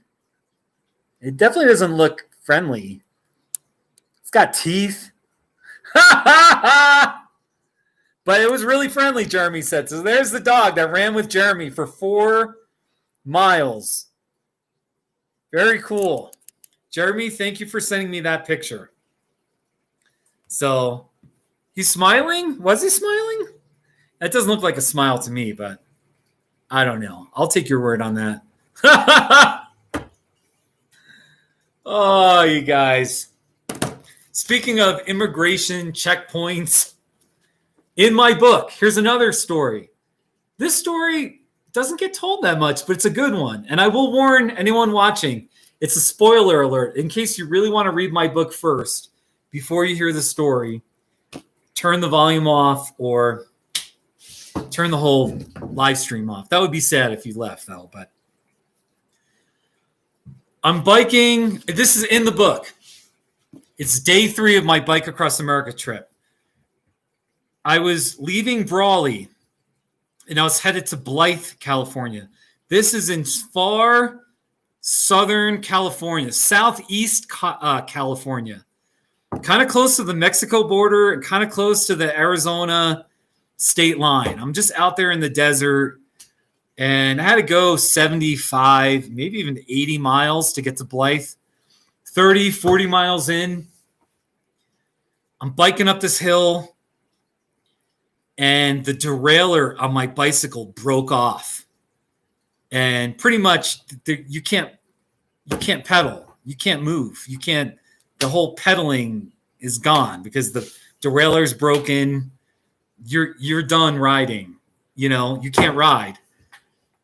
[SPEAKER 1] It definitely doesn't look friendly. It's got teeth. But it was really friendly, Jeremy said. So there's the dog that ran with Jeremy for 4 miles. Very cool. Jeremy, thank you for sending me that picture. So he's smiling? Was he smiling? That doesn't look like a smile to me, but I don't know. I'll take your word on that. Oh, you guys. Speaking of immigration checkpoints, in my book, here's another story. This story doesn't get told that much, but it's a good one. And I will warn anyone watching, it's a spoiler alert. In case you really want to read my book first, before you hear the story, turn the volume off or turn the whole live stream off. That would be sad if you left, though. But I'm biking. This is in the book. It's day 3 of my Bike Across America trip. I was leaving Brawley, and I was headed to Blythe, California. This is in far southern California, southeast California, kind of close to the Mexico border and kind of close to the Arizona state line. I'm just out there in the desert, and I had to go 75, maybe even 80 miles to get to Blythe. 30, 40 miles in, I'm biking up this hill, and the derailleur on my bicycle broke off. And pretty much you can't pedal. You can't move. The whole pedaling is gone because the derailleur's broken. You're done riding. You know, you can't ride.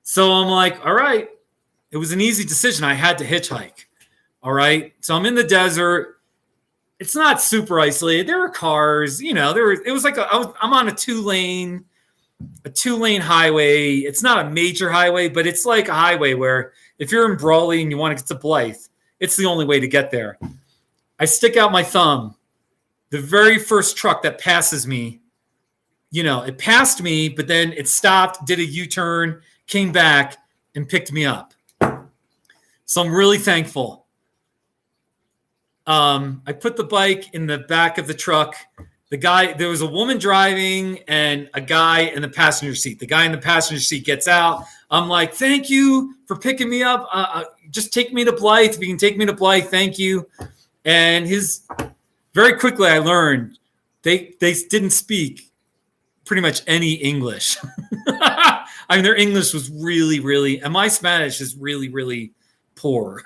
[SPEAKER 1] So I'm like, all right. It was an easy decision. I had to hitchhike. All right. So I'm in the desert. It's not super isolated. There were cars, it was like I'm on a two-lane highway. It's not a major highway, but it's like a highway where if you're in Brawley and you want to get to Blythe, it's the only way to get there. I stick out my thumb. The very first truck that passes me, it passed me, but then it stopped, did a U-turn, came back, and picked me up. So I'm really thankful. I put the bike in the back of the truck. There was a woman driving and a guy in the passenger seat. The guy in the passenger seat gets out. I'm like, thank you for picking me up. Just take me to Blythe. If you can take me to Blythe, thank you. And very quickly I learned they didn't speak pretty much any English. I mean, their English was really, really, and my Spanish is really, really poor.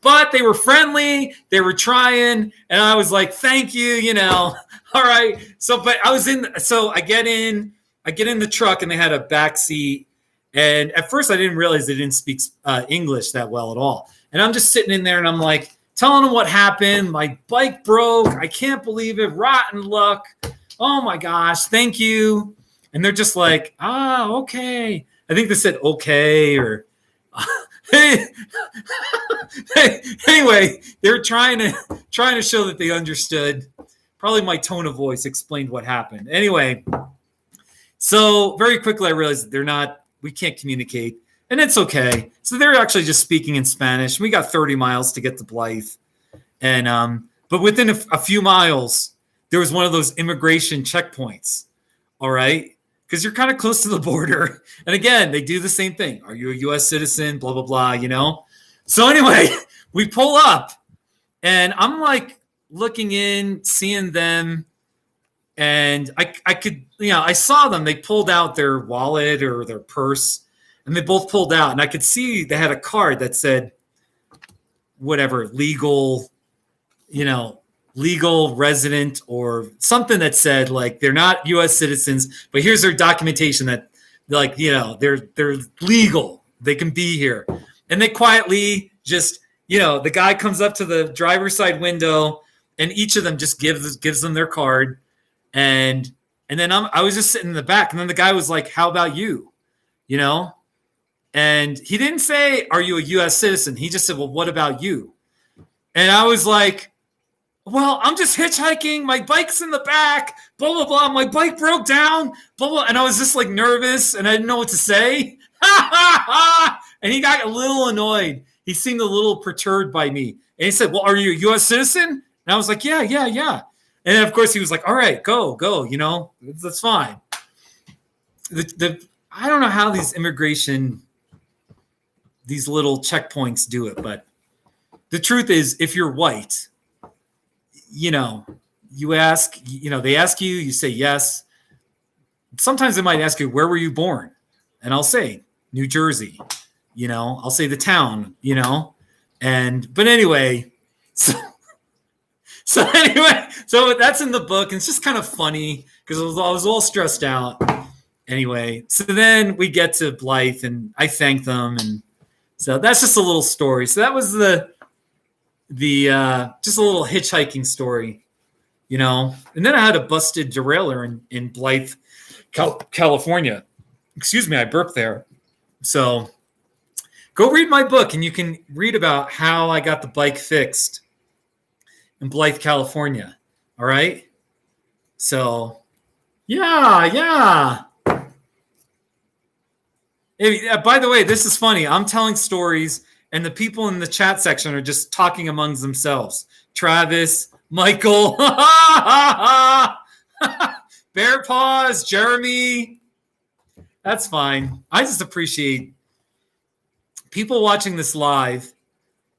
[SPEAKER 1] But they were friendly, they were trying, and I was like, thank you, all right. So I get in the truck, and they had a back seat, and at first I didn't realize they didn't speak English that well at all. And I'm just sitting in there, and I'm like telling them what happened. My bike broke. I can't believe it. Rotten luck. Oh my gosh, thank you. And they're just like, okay. I think they said okay, or anyway, they're trying to show that they understood. Probably my tone of voice explained what happened. Anyway, so very quickly I realized that we can't communicate, and it's okay. So they're actually just speaking in Spanish. We got 30 miles to get to Blythe, and but within a few miles, there was one of those immigration checkpoints. All right. Because you're kind of close to the border. And again, they do the same thing. Are you a U.S. citizen? Blah, blah, blah, So anyway, we pull up. And I'm like looking in, seeing them. And I could, I saw them. They pulled out their wallet or their purse. And they both pulled out. And I could see they had a card that said, whatever, legal resident or something that said like they're not U.S. citizens, but here's their documentation that like they're legal, they can be here. And they quietly just the guy comes up to the driver's side window and each of them just gives them their card, and then I was just sitting in the back, and then the guy was like, how about you, and he didn't say, are you a U.S. citizen? He just said, well, what about you? And I was like, well, I'm just hitchhiking. My bike's in the back, blah, blah, blah. My bike broke down, blah, blah. And I was just like nervous and I didn't know what to say. And he got a little annoyed. He seemed a little perturbed by me. And he said, well, are you a U.S. citizen? And I was like, yeah. And then, of course, he was like, all right, go, that's fine. I don't know how these little checkpoints do it, but the truth is, if you're white, you ask, they ask you, you say yes. Sometimes they might ask you, where were you born? And I'll say, New Jersey, I'll say the town, but anyway, so that's in the book. And it's just kind of funny because I was all stressed out. Anyway, so then we get to Blythe and I thank them. And so that's just a little story. So that was the just a little hitchhiking story, and then I had a busted derailleur in Blythe, California. Excuse me, I burped there. So go read my book and you can read about how I got the bike fixed in Blythe, California. All right. So yeah. Hey, by the way, this is funny. I'm telling stories and the people in the chat section are just talking amongst themselves. Travis, Michael, Bear Paws, Jeremy. That's fine. I just appreciate people watching this live.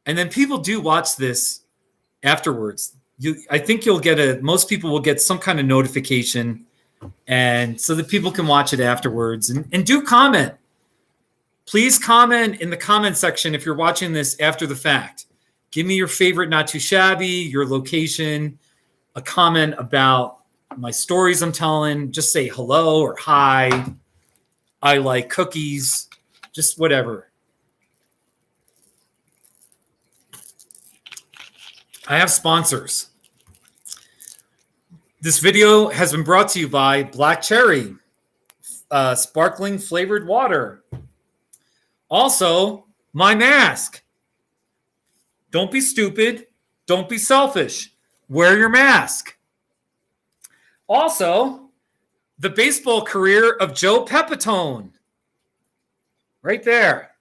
[SPEAKER 1] And then people do watch this afterwards. I think most people will get some kind of notification. And so that people can watch it afterwards and do comment. Please comment in the comment section if you're watching this after the fact. Give me your favorite Not Too Shabby, your location, a comment about my stories I'm telling. Just say hello or hi. I like cookies. Just whatever. I have sponsors. This video has been brought to you by Black Cherry, sparkling flavored water. Also, my mask. Don't be stupid. Don't be selfish. Wear your mask. Also, the baseball career of Joe Pepitone. Right there.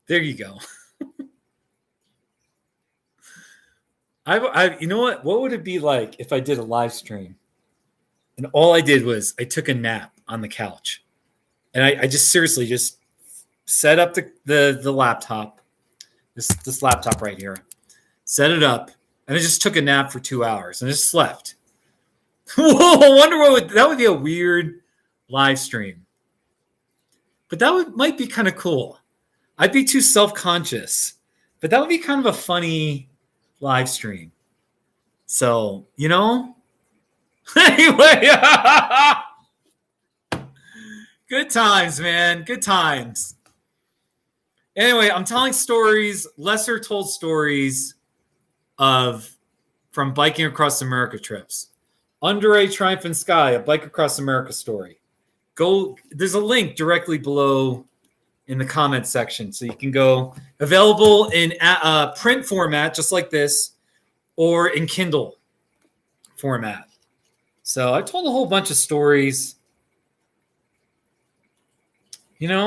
[SPEAKER 1] There you go. You know what? What would it be like if I did a live stream and all I did was I took a nap on the couch and I just seriously just set up the laptop, this laptop right here, set it up, and I just took a nap for 2 hours and just slept. Whoa! I wonder that would be a weird live stream, but might be kind of cool. I'd be too self-conscious, but that would be kind of a funny live stream. So, anyway, good times, man. Good times. Anyway, I'm telling stories, lesser told stories from biking across America trips. Under a Triumphant Sky, a bike across America story. There's a link directly below in the comment section. So you can go, available in print format, just like this, or in Kindle format. So I told a whole bunch of stories. There's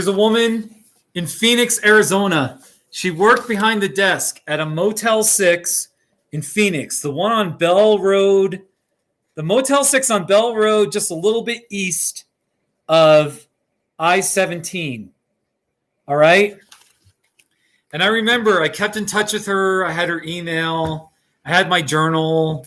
[SPEAKER 1] a woman in Phoenix, Arizona. She worked behind the desk at a Motel 6 in Phoenix, the one on Bell Road. The Motel 6 on Bell Road, just a little bit east of I-17. All right? And I remember I kept in touch with her. I had her email. I had my journal.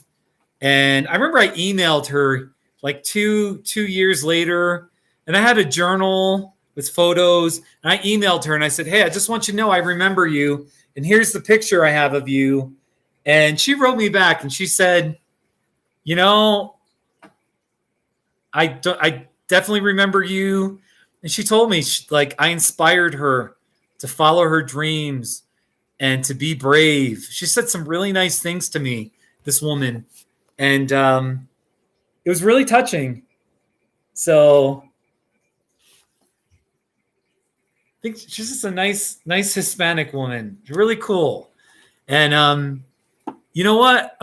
[SPEAKER 1] And I remember I emailed her like two years later. And I had a journal with photos. And I emailed her and I said, hey, I just want you to know I remember you. And here's the picture I have of you. And she wrote me back and she said, I definitely remember you. And she told me, I inspired her to follow her dreams and to be brave. She said some really nice things to me, this woman. And it was really touching. So I think she's just a nice Hispanic woman. Really cool. And you know what?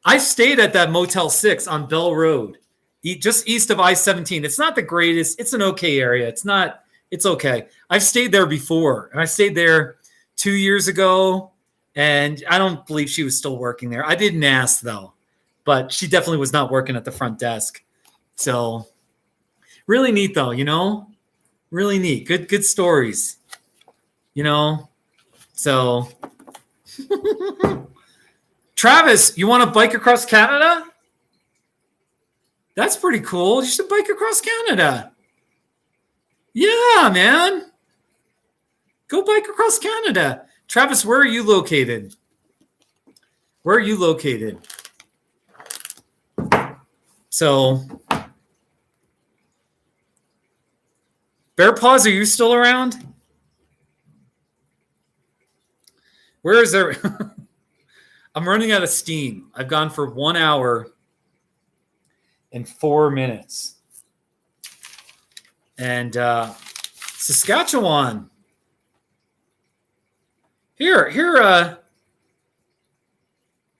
[SPEAKER 1] I stayed at that Motel 6 on Bell Road, just east of I-17. It's not the greatest. It's an okay area. It's okay. I've stayed there before, and I stayed there 2 years ago, and I don't believe she was still working there. I didn't ask, though, but she definitely was not working at the front desk. So really neat, though, Really neat. Good stories, So Travis, you want to bike across Canada? That's pretty cool. You should bike across Canada. Yeah, man. Go bike across Canada. Travis, where are you located? So, Bear Paws, are you still around? Where is there? I'm running out of steam. I've gone for 1 hour and 4 minutes. And Saskatchewan.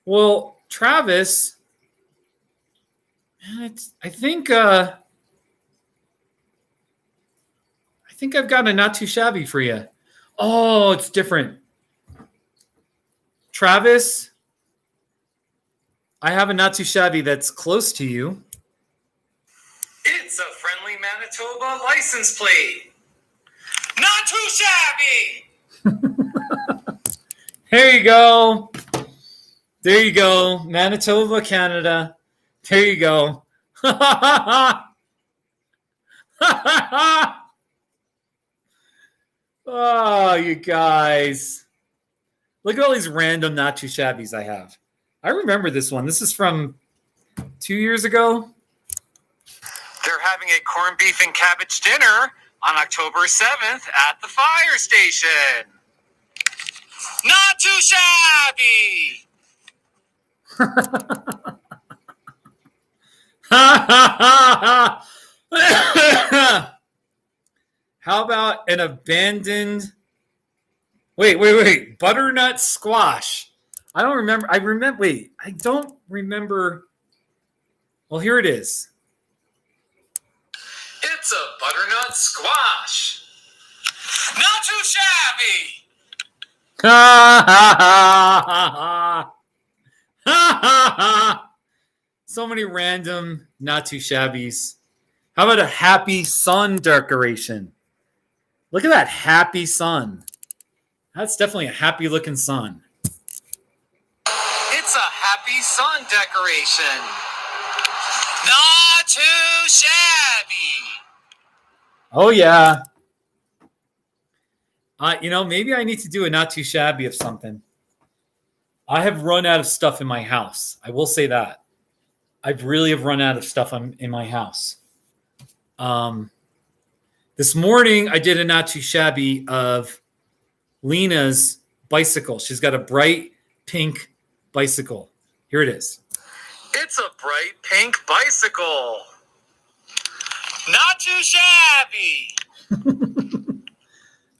[SPEAKER 1] Well, Travis, I think I've got a not too shabby for you. Oh, it's different. Travis, I have a not too shabby that's close to you.
[SPEAKER 3] It's a friendly Manitoba license plate. Not too shabby.
[SPEAKER 1] There you go. There you go. Manitoba, Canada. There you go. Oh, you guys. Look at all these random not too shabbies I have. I remember this one. This is from 2 years ago.
[SPEAKER 3] They're having a corned beef and cabbage dinner on October 7th at the fire station. Not too shabby.
[SPEAKER 1] How about an abandoned... Wait. Butternut squash. I don't remember. I don't remember. Well, here it is.
[SPEAKER 3] It's a butternut squash. Not too shabby.
[SPEAKER 1] So many random not too shabbies. How about a happy sun decoration? Look at that happy sun. That's definitely a happy looking sun.
[SPEAKER 3] It's a happy sun decoration. Not too shabby.
[SPEAKER 1] Oh, yeah. Maybe I need to do a not too shabby of something. I have run out of stuff in my house. I will say that. I really have run out of stuff in my house. This morning, I did a not too shabby of Lena's bicycle. She's got a bright pink bicycle. Here it is.
[SPEAKER 3] It's a bright pink bicycle. Not too shabby.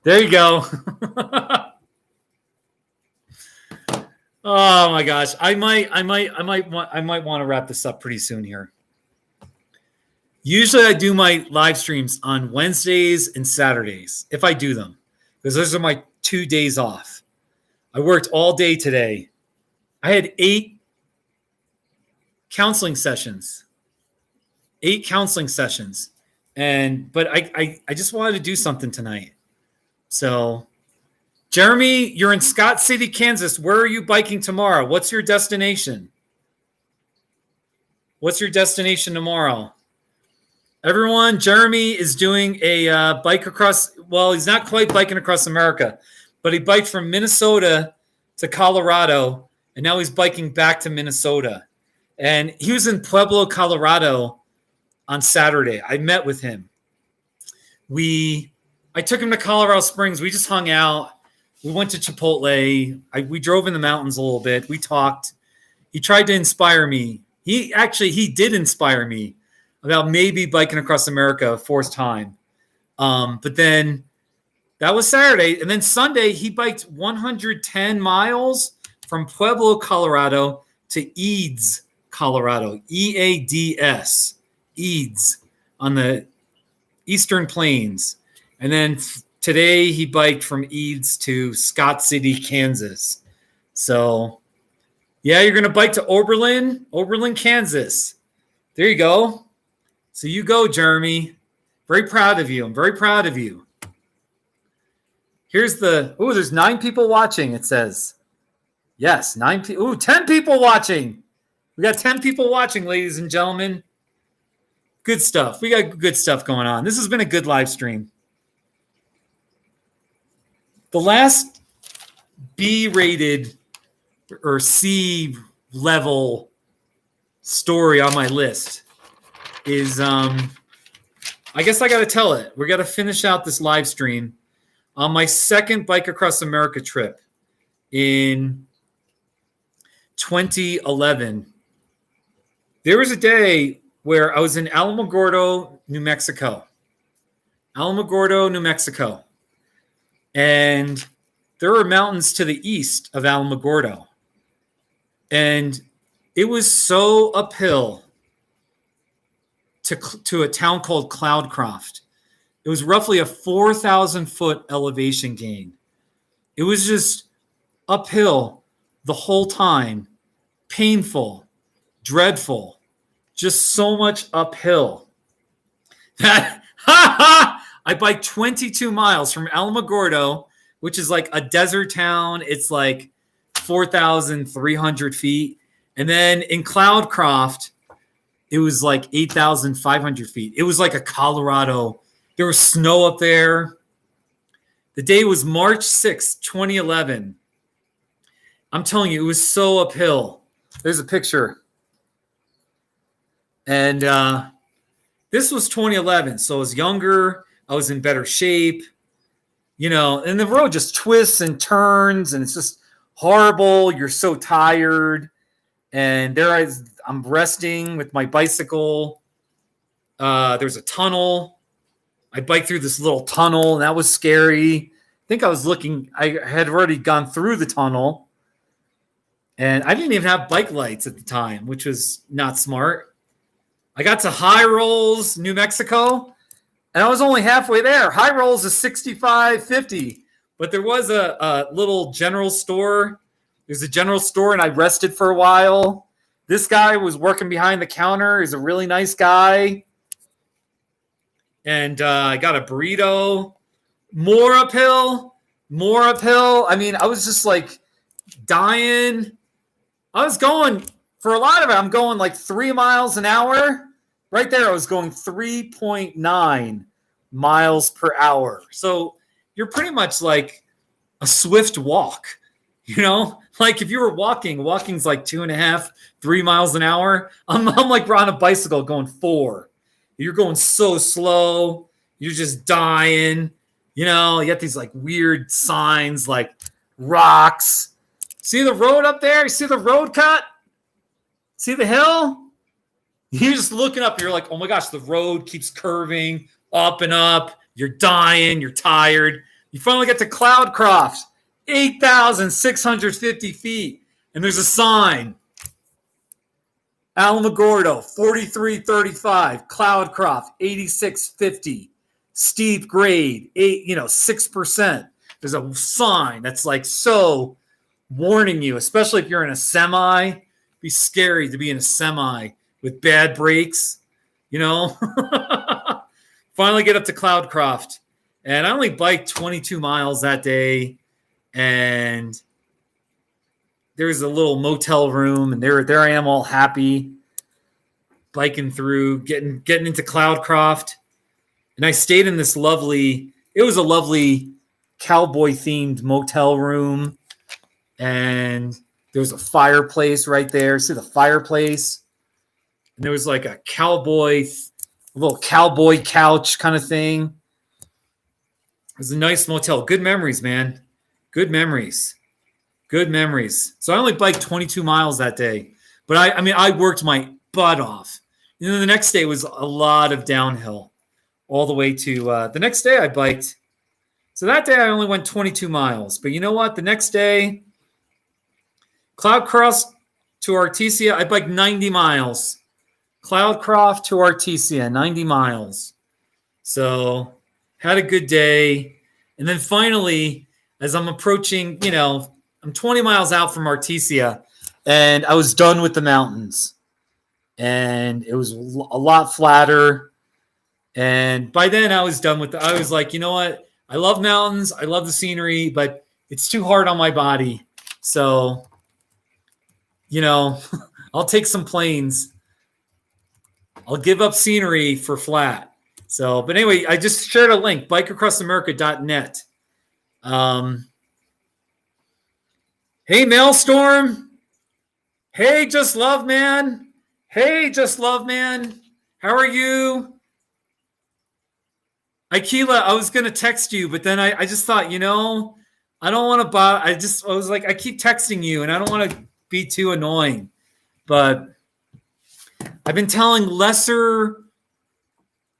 [SPEAKER 1] There you go. Oh my gosh. I might want to wrap this up pretty soon here. Usually I do my live streams on Wednesdays and Saturdays, if I do them, because those are my 2 days off. I worked all day today. I had 8 counseling sessions. 8 counseling sessions. But I just wanted to do something tonight. So, Jeremy, you're in Scott City, Kansas. Where are you biking tomorrow? What's your destination? What's your destination tomorrow? Everyone, Jeremy is doing a bike across, well, he's not quite biking across America, but he biked from Minnesota to Colorado, and now he's biking back to Minnesota. And he was in Pueblo, Colorado on Saturday. I met with him. I took him to Colorado Springs. We just hung out. We went to Chipotle. We drove in the mountains a little bit. We talked. He tried to inspire me. He did inspire me about maybe biking across America a 4th time. But then that was Saturday. And then Sunday, he biked 110 miles from Pueblo, Colorado to Eads, Colorado. E-A-D-S. Eads on the Eastern Plains. And then today he biked from Eads to Scott City, Kansas. So, yeah, you're going to bike to Oberlin, Kansas. There you go. So you go, Jeremy. Very proud of you. I'm very proud of you. Here's there's 9 people watching, it says. Yes, 9 people. 10 people watching. We got 10 people watching, ladies and gentlemen. Good stuff. We got good stuff going on. This has been a good live stream. The last B-rated or C-level story on my list is, I guess I got to tell it. We got to finish out this live stream on my second Bike Across America trip in 2011. There was a day where I was in Alamogordo, New Mexico. And there were mountains to the east of Alamogordo. And it was so uphill to a town called Cloudcroft. It was roughly a 4,000-foot elevation gain. It was just uphill the whole time. Painful, dreadful, just so much uphill. I biked 22 miles from Alamogordo, which is like a desert town. It's like 4,300 feet. And then in Cloudcroft, it was like 8,500 feet. It was like a Colorado. There was snow up there. The day was March 6th, 2011. I'm telling you, it was so uphill. There's a picture. And this was 2011. So I was younger. I was in better shape. And the road just twists and turns, and it's just horrible. You're so tired. And I'm resting with my bicycle. There's a tunnel. I biked through this little tunnel, and that was scary. I think I had already gone through the tunnel. And I didn't even have bike lights at the time, which was not smart. I got to High Rolls, New Mexico, and I was only halfway there. High Rolls is $65.50, but there was a little general store. There's a general store, and I rested for a while. This guy was working behind the counter. He's a really nice guy. And I got a burrito. More uphill. I mean, I was just like dying. I was going, for a lot of it, I'm going like 3 miles an hour. Right there, I was going 3.9 miles per hour. So you're pretty much like a swift walk, Like if you were walking's like 2.5, 3 miles an hour. I'm like on a bicycle going 4. You're going so slow. You're just dying. You got these like weird signs like rocks. See the road up there? You see the road cut? See the hill? You're just looking up. You're like, oh my gosh, the road keeps curving up and up. You're dying. You're tired. You finally get to Cloudcroft, 8,650 feet. And there's a sign. Alamogordo, 4335. Cloudcroft, 8650. Steep grade, 6%. There's a sign that's like so warning you, especially if you're in a semi. It'd be scary to be in a semi with bad brakes, Finally get up to Cloudcroft. And I only biked 22 miles that day. And there's a little motel room, and there I am all happy, biking through, getting into Cloudcroft. And I stayed in this lovely cowboy-themed motel room. And there was a fireplace right there. See the fireplace? And there was like a little cowboy couch kind of thing. It was a nice motel. Good memories, man. Good memories. So I only biked 22 miles that day. But I worked my butt off. And then the next day was a lot of downhill all the way to the next day I biked. So that day I only went 22 miles. But you know what? The next day, Cloudcroft to Artesia, I biked 90 miles. Cloudcroft to Artesia, 90 miles. So had a good day. And then finally, as I'm approaching, I'm 20 miles out from Artesia, and I was done with the mountains. And it was a lot flatter. And by then I was done with I was like, you know what? I love mountains. I love the scenery, but it's too hard on my body. So, I'll take some plains. I'll give up scenery for flat. So, but anyway, I just shared a link, bikeacrossamerica.net. Hey, Maelstrom. Hey, Just Love Man. How are you? Aikila, I was going to text you, but then I just thought, I don't want to bother. I was like, I keep texting you, and I don't want to be too annoying. But I've been telling lesser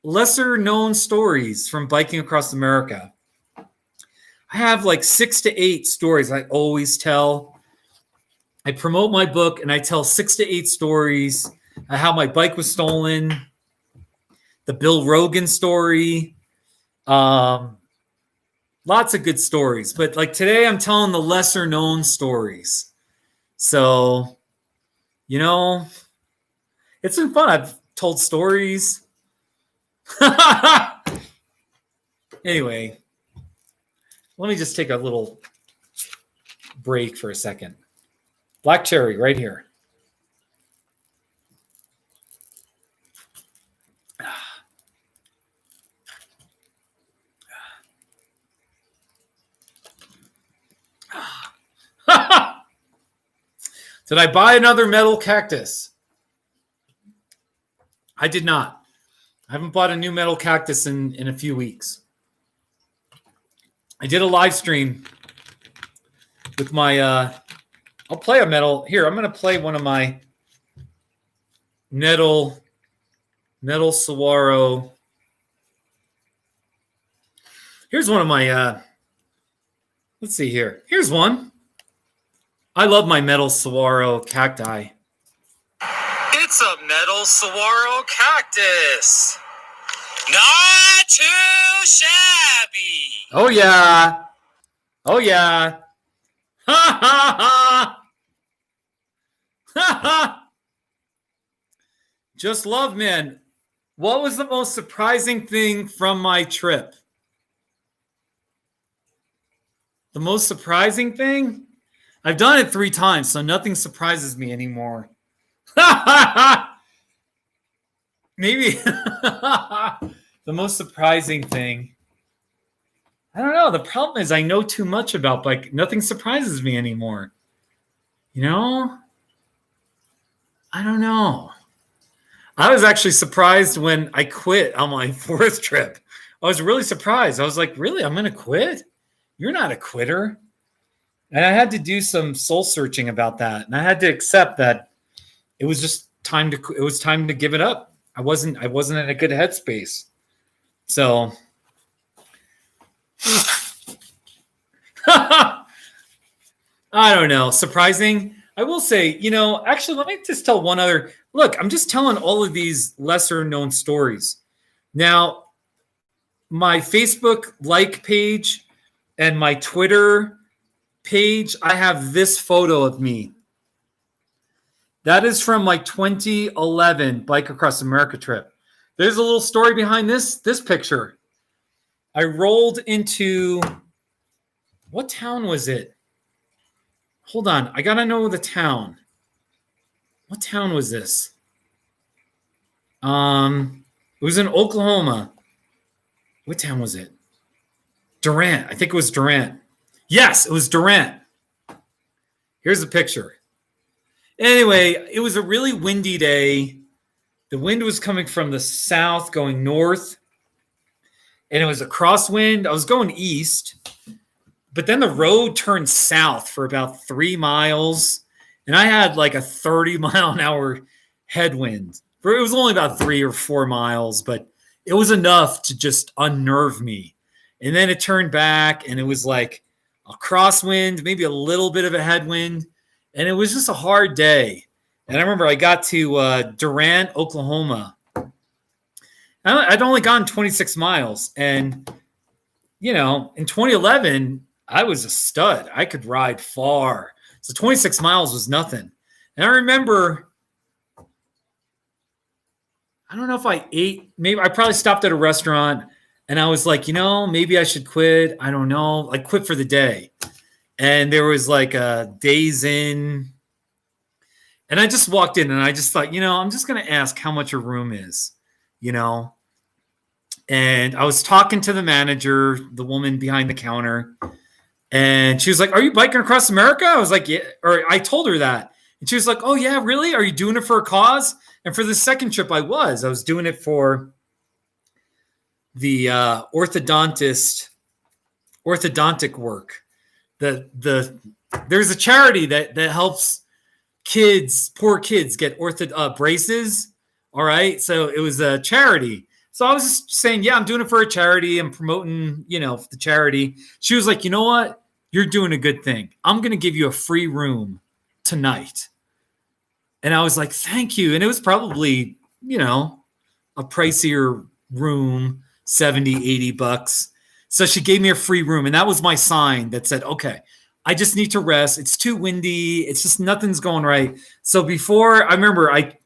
[SPEAKER 1] known stories from biking across America. I have like 6 to 8 stories I always tell. I promote my book, and I tell 6 to 8 stories. How my bike was stolen, the Bill Rogan story, lots of good stories. But like today, I'm telling the lesser known stories. So, it's been fun. I've told stories. Anyway, let me just take a little break for a second. Black cherry right here. Did I buy another metal cactus? I did not. I haven't bought a new metal cactus in a few weeks. I did a live stream with my I'll play a metal. Here, I'm going to play one of my metal saguaro. Here's one of my let's see here. Here's one. I love my metal saguaro cacti.
[SPEAKER 3] It's a metal saguaro cactus. Not too shabby.
[SPEAKER 1] Oh yeah. Oh yeah. Ha ha ha. Ha ha. Just love, man. What was the most surprising thing from my trip? The most surprising thing? I've done it 3 times, so nothing surprises me anymore. Maybe the most surprising thing. I don't know. The problem is I know too much about bike. Nothing surprises me anymore. You know? I don't know. I was actually surprised when I quit on my 4th trip. I was really surprised. I was like, really? I'm going to quit? You're not a quitter. And I had to do some soul searching about that. And I had to accept that it was just time to give it up. I wasn't in a good headspace. So I don't know. Surprising. I will say, actually, let me just tell one other. Look, I'm just telling all of these lesser known stories. Now, my Facebook like page and my Twitter page, I have this photo of me. That is from my 2011 Bike Across America trip. There's a little story behind this picture. I rolled into, what town was it? Hold on, I gotta know the town. What town was this? It was in Oklahoma. What town was it? Durant. I think it was Durant. Yes, it was Durant. Here's the picture. Anyway, it was a really windy day. The wind was coming from the south, going north. And it was a crosswind. I was going east. But then the road turned south for about 3 miles. And I had like a 30-mile-an-hour headwind. It was only about 3 or 4 miles, but it was enough to just unnerve me. And then it turned back, and it was like a crosswind, maybe a little bit of a headwind. And it was just a hard day. And I remember I got to Durant, Oklahoma. I'd only gone 26 miles. And, in 2011, I was a stud. I could ride far. So 26 miles was nothing. And I remember, I don't know if I ate. Maybe I probably stopped at a restaurant. And I was like, maybe I should quit. I don't know. Like quit for the day. And there was like a Days Inn. And I just walked in and I just thought, I'm just going to ask how much a room is, And I was talking to the manager, the woman behind the counter. And she was like, are you biking across America? I was like, yeah. Or I told her that. And she was like, oh, yeah, really? Are you doing it for a cause? And for the second trip, I was doing it for the orthodontic work. There's a charity that helps poor kids get braces. All right. So it was a charity. So I was just saying, yeah, I'm doing it for a charity. I'm promoting, the charity. She was like, you know what? You're doing a good thing. I'm going to give you a free room tonight. And I was like, thank you. And it was probably, a pricier room, $70, $80. So she gave me a free room. And that was my sign that said, okay, I just need to rest. It's too windy. It's just nothing's going right. So before, I remember I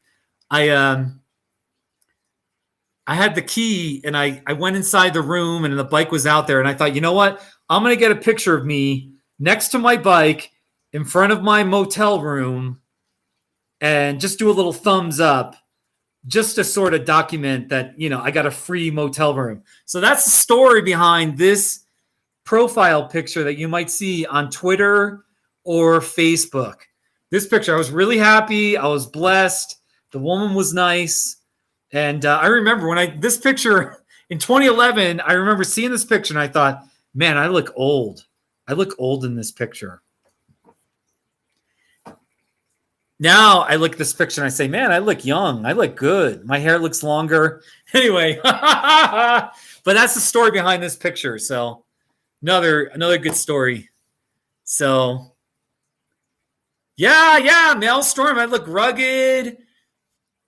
[SPEAKER 1] had the key and I went inside the room and the bike was out there. And I thought, you know what? I'm going to get a picture of me next to my bike in front of my motel room and just do a little thumbs up just to sort of document that, I got a free motel room. So that's the story behind this profile picture that you might see on Twitter or Facebook. This picture, I was really happy. I was blessed. The woman was nice. And I remember this picture in 2011, I remember seeing this picture and I thought, man, I look old. I look old in this picture. Now I look at this picture and I say, man, I look young. I look good. My hair looks longer. Anyway, but that's the story behind this picture. So another good story. So yeah, Maelstrom. I look rugged.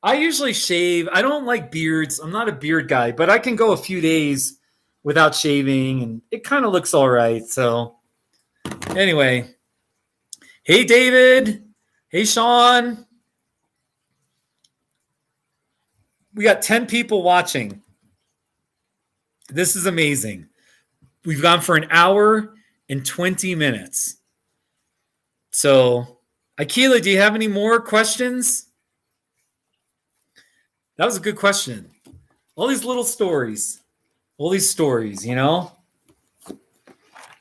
[SPEAKER 1] I usually shave. I don't like beards. I'm not a beard guy, but I can go a few days without shaving, and it kind of looks all right. So anyway, hey, David. Hey, Sean. We got 10 people watching. This is amazing. We've gone for an hour and 20 minutes. So, Akila, do you have any more questions? That was a good question. All these little stories. All these stories, you know?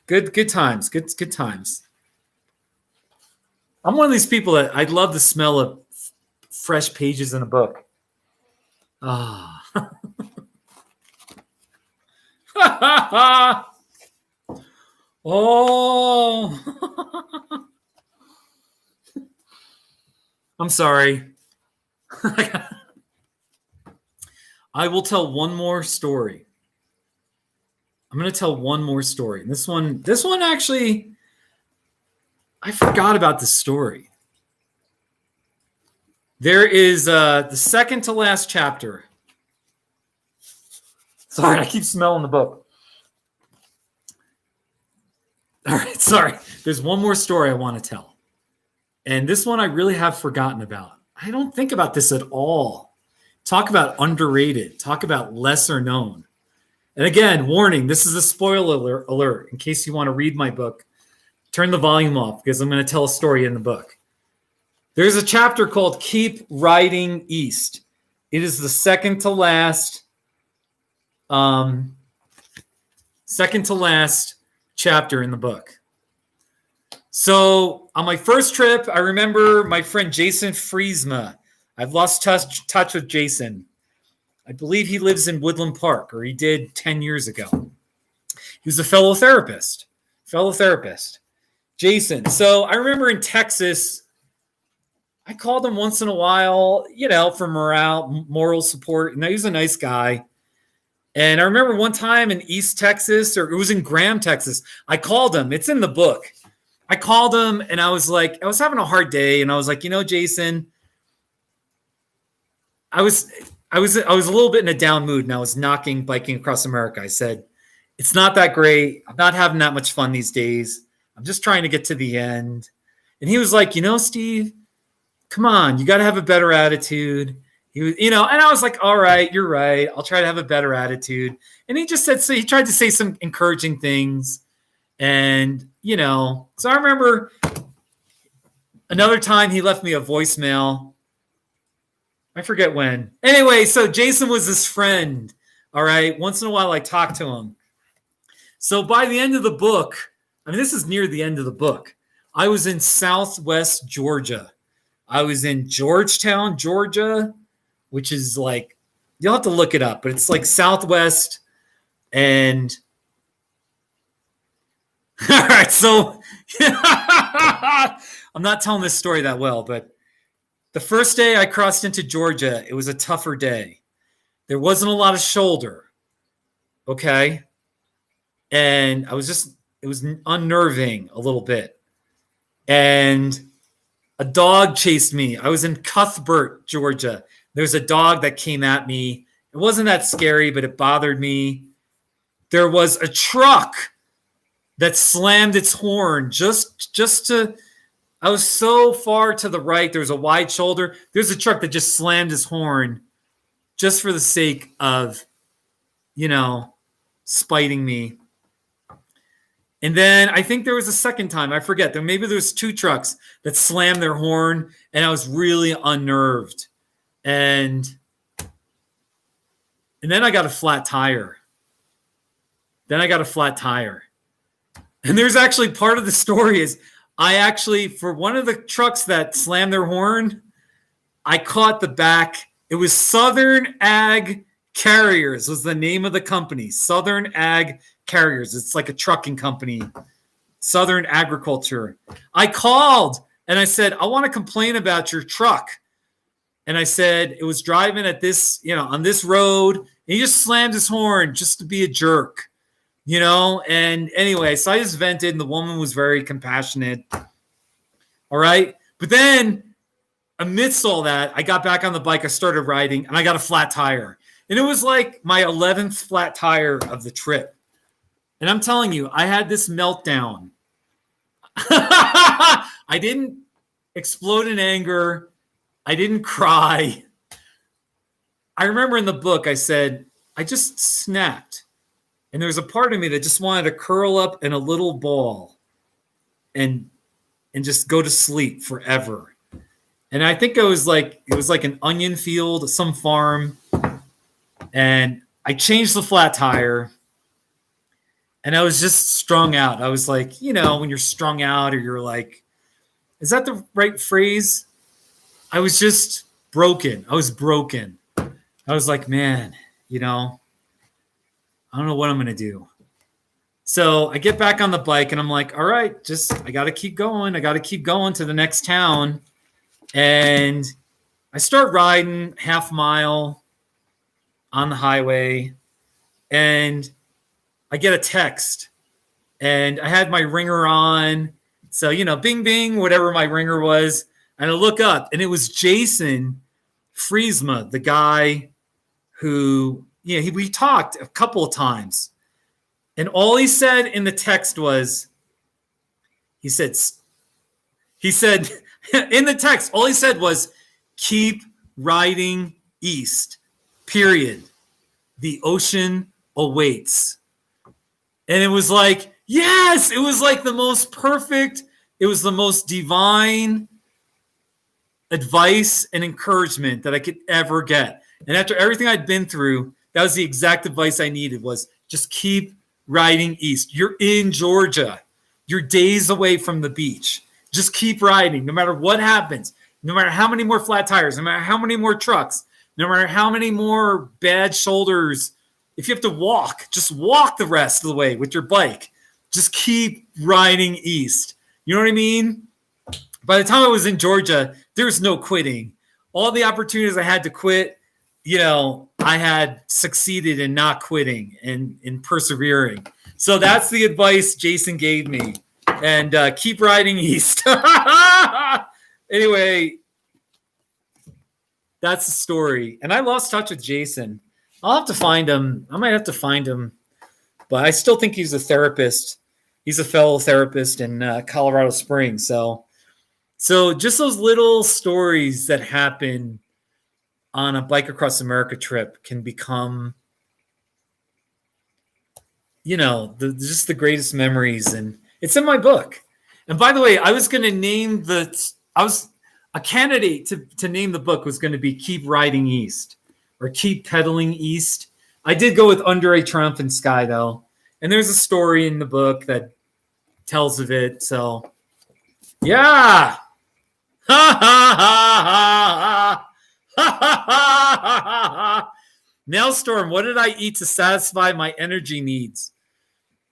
[SPEAKER 1] Good times. Good times. I'm one of these people that I love the smell of fresh pages in a book. Ah. Oh. I'm sorry. I will tell one more story. I'm going to tell one more story. And this one actually, I forgot about this story. There is the second to last chapter. Sorry, I keep smelling the book. All right, sorry. There's one more story I want to tell. And this one I really have forgotten about. I don't think about this at all. Talk about underrated. Talk about lesser known. And again, warning, this is a spoiler alert. In case you want to read my book, turn the volume off because I'm going to tell a story in the book. There's a chapter called Keep Riding East. It is the second to last chapter in the book. So on my first trip, I remember my friend Jason Friesma. I've lost touch with Jason. I believe he lives in Woodland Park, or he did 10 years ago. He was a fellow therapist. Jason. So I remember in Texas, I called him once in a while, for moral support. And he was a nice guy. And I remember one time in East Texas, or it was in Graham, Texas, I called him. It's in the book. I called him and I was like, I was having a hard day. And I was like, Jason, I was a little bit in a down mood and I was biking across America. I said, it's not that great. I'm not having that much fun these days. I'm just trying to get to the end. And he was like, Steve, come on, you got to have a better attitude. He was, and I was like, all right, you're right. I'll try to have a better attitude. And he just said, so he tried to say some encouraging things. And, so I remember another time he left me a voicemail. I forget when. Anyway, so Jason was his friend. All right. Once in a while, I talk to him. So by the end of the book, this is near the end of the book. I was in Southwest Georgia. I was in Georgetown, Georgia, which is like, you'll have to look it up, but it's like Southwest. And all right, so I'm not telling this story that well, but the first day I crossed into Georgia, it was a tougher day. There wasn't a lot of shoulder. Okay. And it was unnerving a little bit. And a dog chased me. I was in Cuthbert, Georgia. There's a dog that came at me. It wasn't that scary, but it bothered me. There was a truck that slammed its horn I was so far to the right. There was a wide shoulder. There's a truck that just slammed his horn just for the sake of, spiting me. And then I think there was a second time. I forget. Maybe there was two trucks that slammed their horn, and I was really unnerved. And then I got a flat tire. And there's actually part of the story is I actually, for one of the trucks that slammed their horn, I caught the back. It was Southern Ag Carriers was the name of the company. Southern Ag Carriers. It's like a trucking company. Southern Agriculture. I called and I said, I want to complain about your truck. And I said, it was driving at this, on this road. And he just slammed his horn just to be a jerk, And anyway, so I just vented and the woman was very compassionate. All right. But then amidst all that, I got back on the bike. I started riding and I got a flat tire. And it was like my 11th flat tire of the trip. And I'm telling you, I had this meltdown. I didn't explode in anger. I didn't cry. I remember in the book, I said, I just snapped. And there was a part of me that just wanted to curl up in a little ball and just go to sleep forever. And I think it was like an onion field, some farm. And I changed the flat tire. And I was just strung out. I was like, when you're strung out or you're like, is that the right phrase? I was just broken. I was broken. I was like, man, I don't know what I'm going to do. So I get back on the bike and I'm like, all right, I got to keep going. I got to keep going to the next town. And I start riding half mile on the highway and I get a text and I had my ringer on. So, bing, bing, whatever my ringer was. And I look up and it was Jason Friesma, the guy who, we talked a couple of times. And all he said in the text was, he said in the text, all he said was, keep riding east, period. The ocean awaits. And it was like, yes, it was like the most perfect, it was the most divine advice and encouragement that I could ever get. And after everything I'd been through, that was the exact advice I needed was just keep riding east. You're in Georgia. You're days away from the beach. Just keep riding no matter what happens, no matter how many more flat tires, no matter how many more trucks, no matter how many more bad shoulders. If you have to walk, just walk the rest of the way with your bike. Just keep riding east. You know what I mean? By the time I was in Georgia, there was no quitting. All the opportunities I had to quit, I had succeeded in not quitting and in persevering. So that's the advice Jason gave me. And keep riding east. Anyway, that's the story. And I lost touch with Jason. I'll have to find him. I might have to find him. But I still think he's a therapist. He's a fellow therapist in Colorado Springs. So just those little stories that happen on a Bike Across America trip can become, just the greatest memories. And it's in my book. And by the way, I was going to name a candidate to name the book was going to be Keep Riding East or Keep Pedaling East. I did go with Under a Triumphant Sky though. And there's a story in the book that tells of it. So yeah. Ha ha ha ha ha ha ha. Maelstrom, what did I eat to satisfy my energy needs?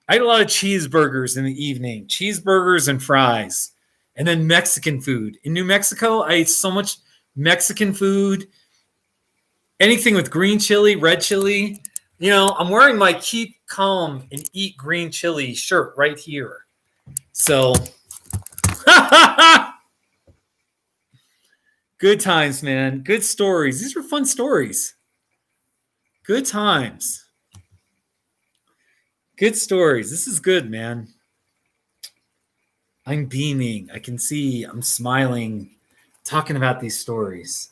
[SPEAKER 1] I had a lot of cheeseburgers in the evening, cheeseburgers and fries, and then Mexican food. In New Mexico, I ate so much Mexican food, anything with green chili, red chili. I'm wearing my Keep Calm and Eat Green Chili shirt right here. So, good times, man. Good stories. These were fun stories. Good times. Good stories. This is good, man. I'm beaming. I can see I'm smiling talking about these stories,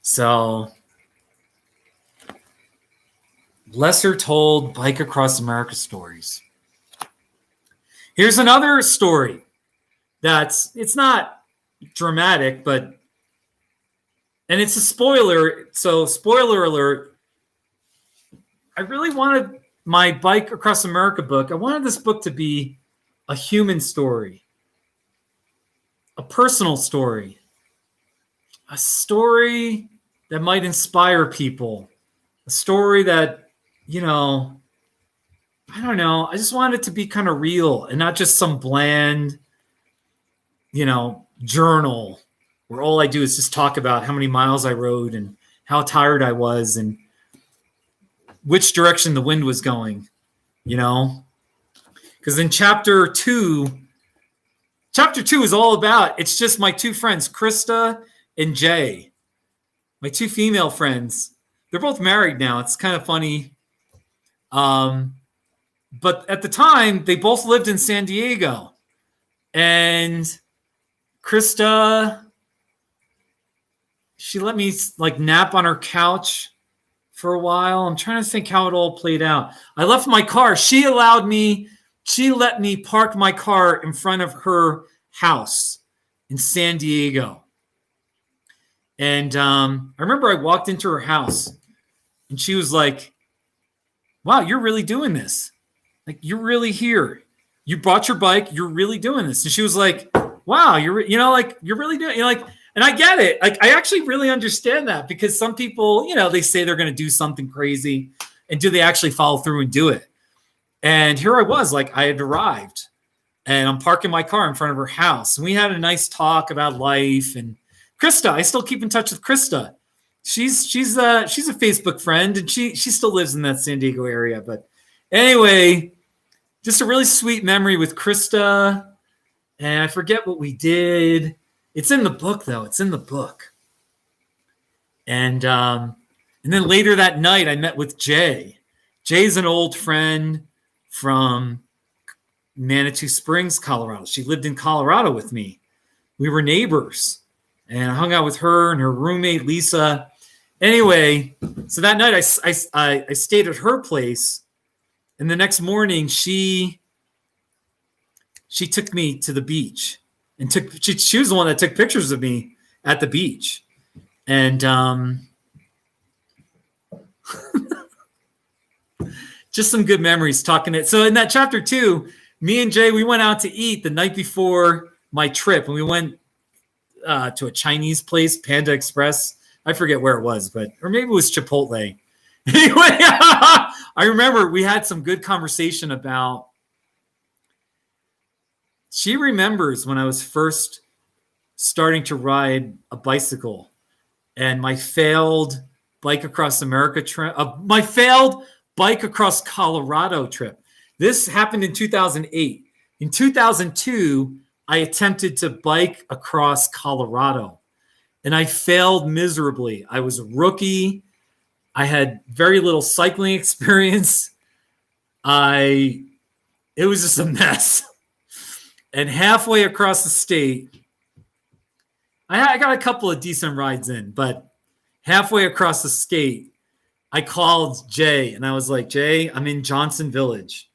[SPEAKER 1] So, lesser told Bike Across America stories. Here's another story it's not dramatic, and it's a spoiler. So, spoiler alert. I really wanted my Bike Across America book. I wanted this book to be a human story, a personal story, a story that might inspire people, a story that, I don't know. I just wanted it to be kind of real and not just some bland, journal where all I do is just talk about how many miles I rode and how tired I was and which direction the wind was going, because in chapter two is all about, it's just my two friends, Krista and Jay, my two female friends. They're both married now. It's kind of funny. But at the time, they both lived in San Diego. And Krista, she let me nap on her couch for a while. I'm trying to think how it all played out. I left my car. She let me park my car in front of her house in San Diego. And I remember I walked into her house and she was like, wow, you're really doing this. You're really here. You brought your bike. You're really doing this. And she was like, wow, you're really doing it. And I get it. I actually really understand that, because some people, they say they're going to do something crazy, and do they actually follow through and do it? And here I was, I had arrived, and I'm parking my car in front of her house. And we had a nice talk about life. And Krista, I still keep in touch with Krista. She's a Facebook friend, and she still lives in that San Diego area. But anyway, just a really sweet memory with Krista. And I forget what we did. It's in the book, though. It's in the book. And then later that night, I met with Jay. Jay's an old friend from Manitou Springs, Colorado. She lived in Colorado with me. We were neighbors. And I hung out with her and her roommate, Lisa. Anyway, so that night I stayed at her place. And the next morning, she took me to the beach, and she was the one that took pictures of me at the beach. And just some good memories talking it. So in that chapter 2, me and Jay, we went out to eat the night before my trip, and we went to a Chinese place, Panda Express. I forget where it was, or maybe it was Chipotle. Anyway, I remember we had some good conversation about, she remembers when I was first starting to ride a bicycle and my failed bike across America trip, my failed bike across Colorado trip. This happened in 2008. In 2002, I attempted to bike across Colorado and I failed miserably. I was a rookie. I had very little cycling experience. It was just a mess. And halfway across the state, I got a couple of decent rides in, but halfway across the state, I called Jay and I was like, Jay, I'm in Johnson Village,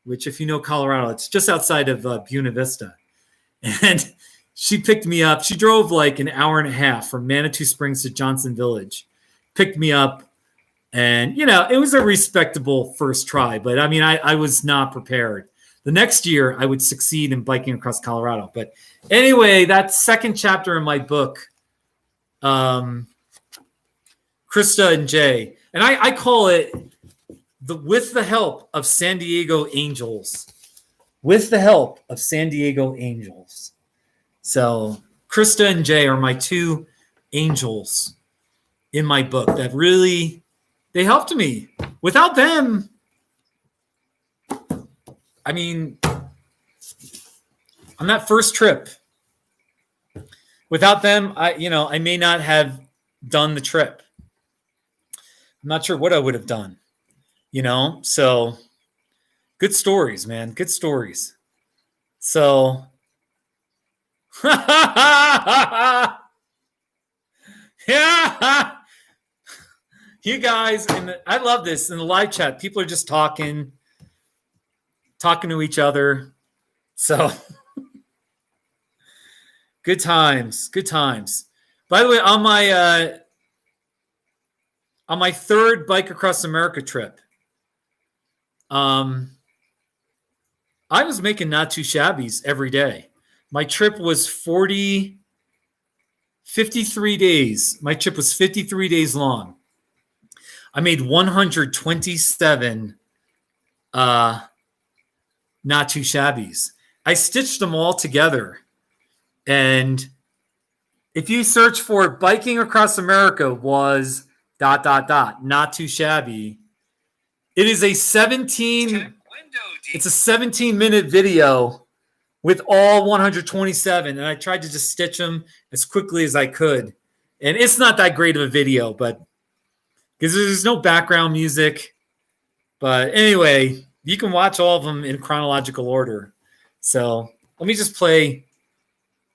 [SPEAKER 1] which, if you know Colorado, it's just outside of Buena Vista. And she picked me up. She drove an hour and a half from Manitou Springs to Johnson Village, picked me up. And, it was a respectable first try, but I was not prepared. The next year, I would succeed in biking across Colorado. But anyway, that second chapter in my book, Krista and Jay, and I call it With the Help of San Diego Angels. With the help of San Diego Angels. So Krista and Jay are my two angels in my book that really, they helped me. Without them, on that first trip, without them, I may not have done the trip. I'm not sure what I would have done, so good stories, man. Good stories. So, yeah, you guys, and I love this in the live chat. People are just talking to each other. So good times. By the way, on my third Bike Across America trip, I was making not too shabbies every day. My trip was 53 days. My trip was 53 days long. I made 127 not too shabbies. I stitched them all together. And if you search for biking across America was ... not too shabby. It is a 17-minute video with all 127. And I tried to just stitch them as quickly as I could. And it's not that great of a video, but because there's no background music. But anyway, you can watch all of them in chronological order. So let me just play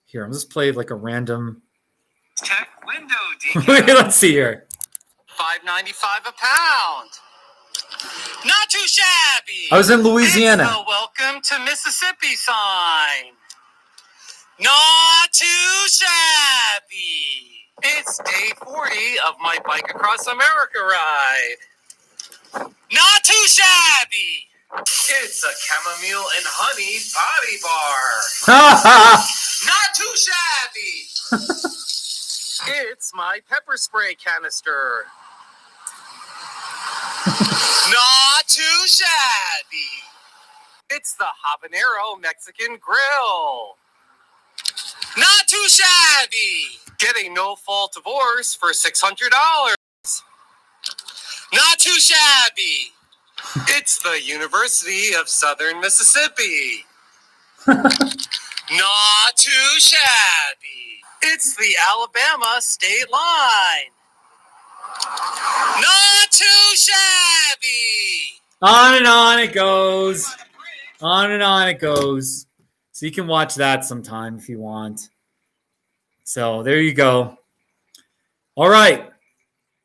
[SPEAKER 1] here. I'm just play like a random.
[SPEAKER 3] Tech window decal.
[SPEAKER 1] Let's see here.
[SPEAKER 3] $5.95 a pound. Not too shabby.
[SPEAKER 1] I was in Louisiana.
[SPEAKER 3] It's the welcome to Mississippi sign. Not too shabby. It's day 40 of my Bike Across America ride. Not too shabby. It's a chamomile and honey body bar. Not too shabby. It's my pepper spray canister. Not too shabby. It's the habanero Mexican grill. Not too shabby. Get a no-fault divorce for $600. Not too shabby. It's the University of Southern Mississippi. Not too shabby. It's the Alabama state line. Not too shabby.
[SPEAKER 1] On and on it goes. On and on it goes. So you can watch that sometime if you want. So there you go. All right.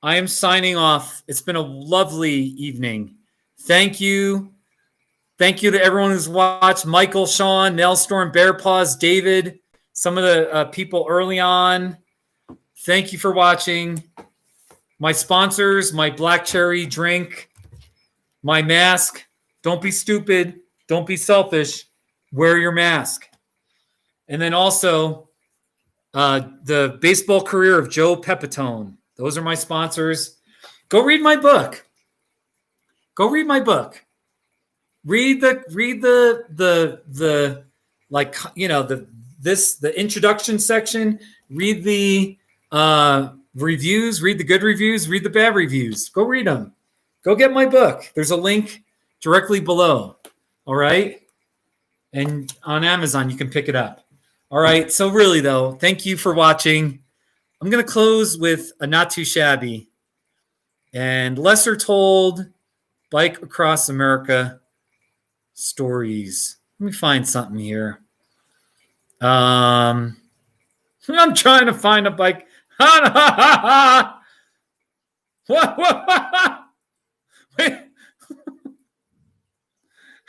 [SPEAKER 1] I am signing off. It's been a lovely evening. Thank you. Thank you to everyone who's watched. Michael, Sean, Nailstorm, Bear Paws, David, some of the people early on. Thank you for watching. My sponsors, my black cherry drink, my mask. Don't be stupid. Don't be selfish. Wear your mask. And then also the baseball career of Joe Pepitone. Those are my sponsors. Go read my book. Go read my book. Read the like, you know, the introduction section. Read the reviews. Read the good reviews. Read the bad reviews. Go read them. Go get my book. There's a link directly below. All right. And on Amazon, you can pick it up. All right. So really, though, thank you for watching. I'm going to close with a not too shabby and lesser told Bike Across America stories. Let me find something here. I'm trying to find a bike. Wait.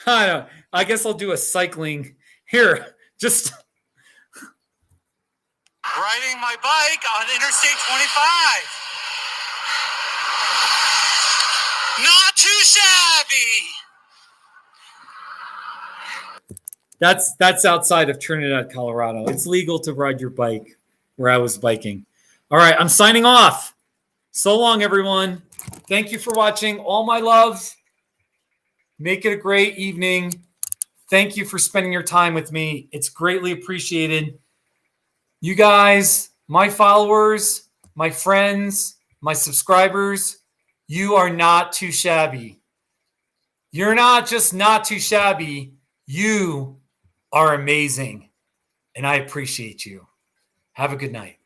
[SPEAKER 1] I guess I'll do a cycling here. Just
[SPEAKER 3] riding my bike on Interstate 25. Not too shabby.
[SPEAKER 1] That's outside of Trinidad, Colorado. It's legal to ride your bike where I was biking. All right, I'm signing off. So long, everyone. Thank you for watching. All my love. Make it a great evening. Thank you for spending your time with me. It's greatly appreciated. You guys, my followers, my friends, my subscribers, you are not too shabby. You're not just not too shabby. You are amazing. And I appreciate you. Have a good night.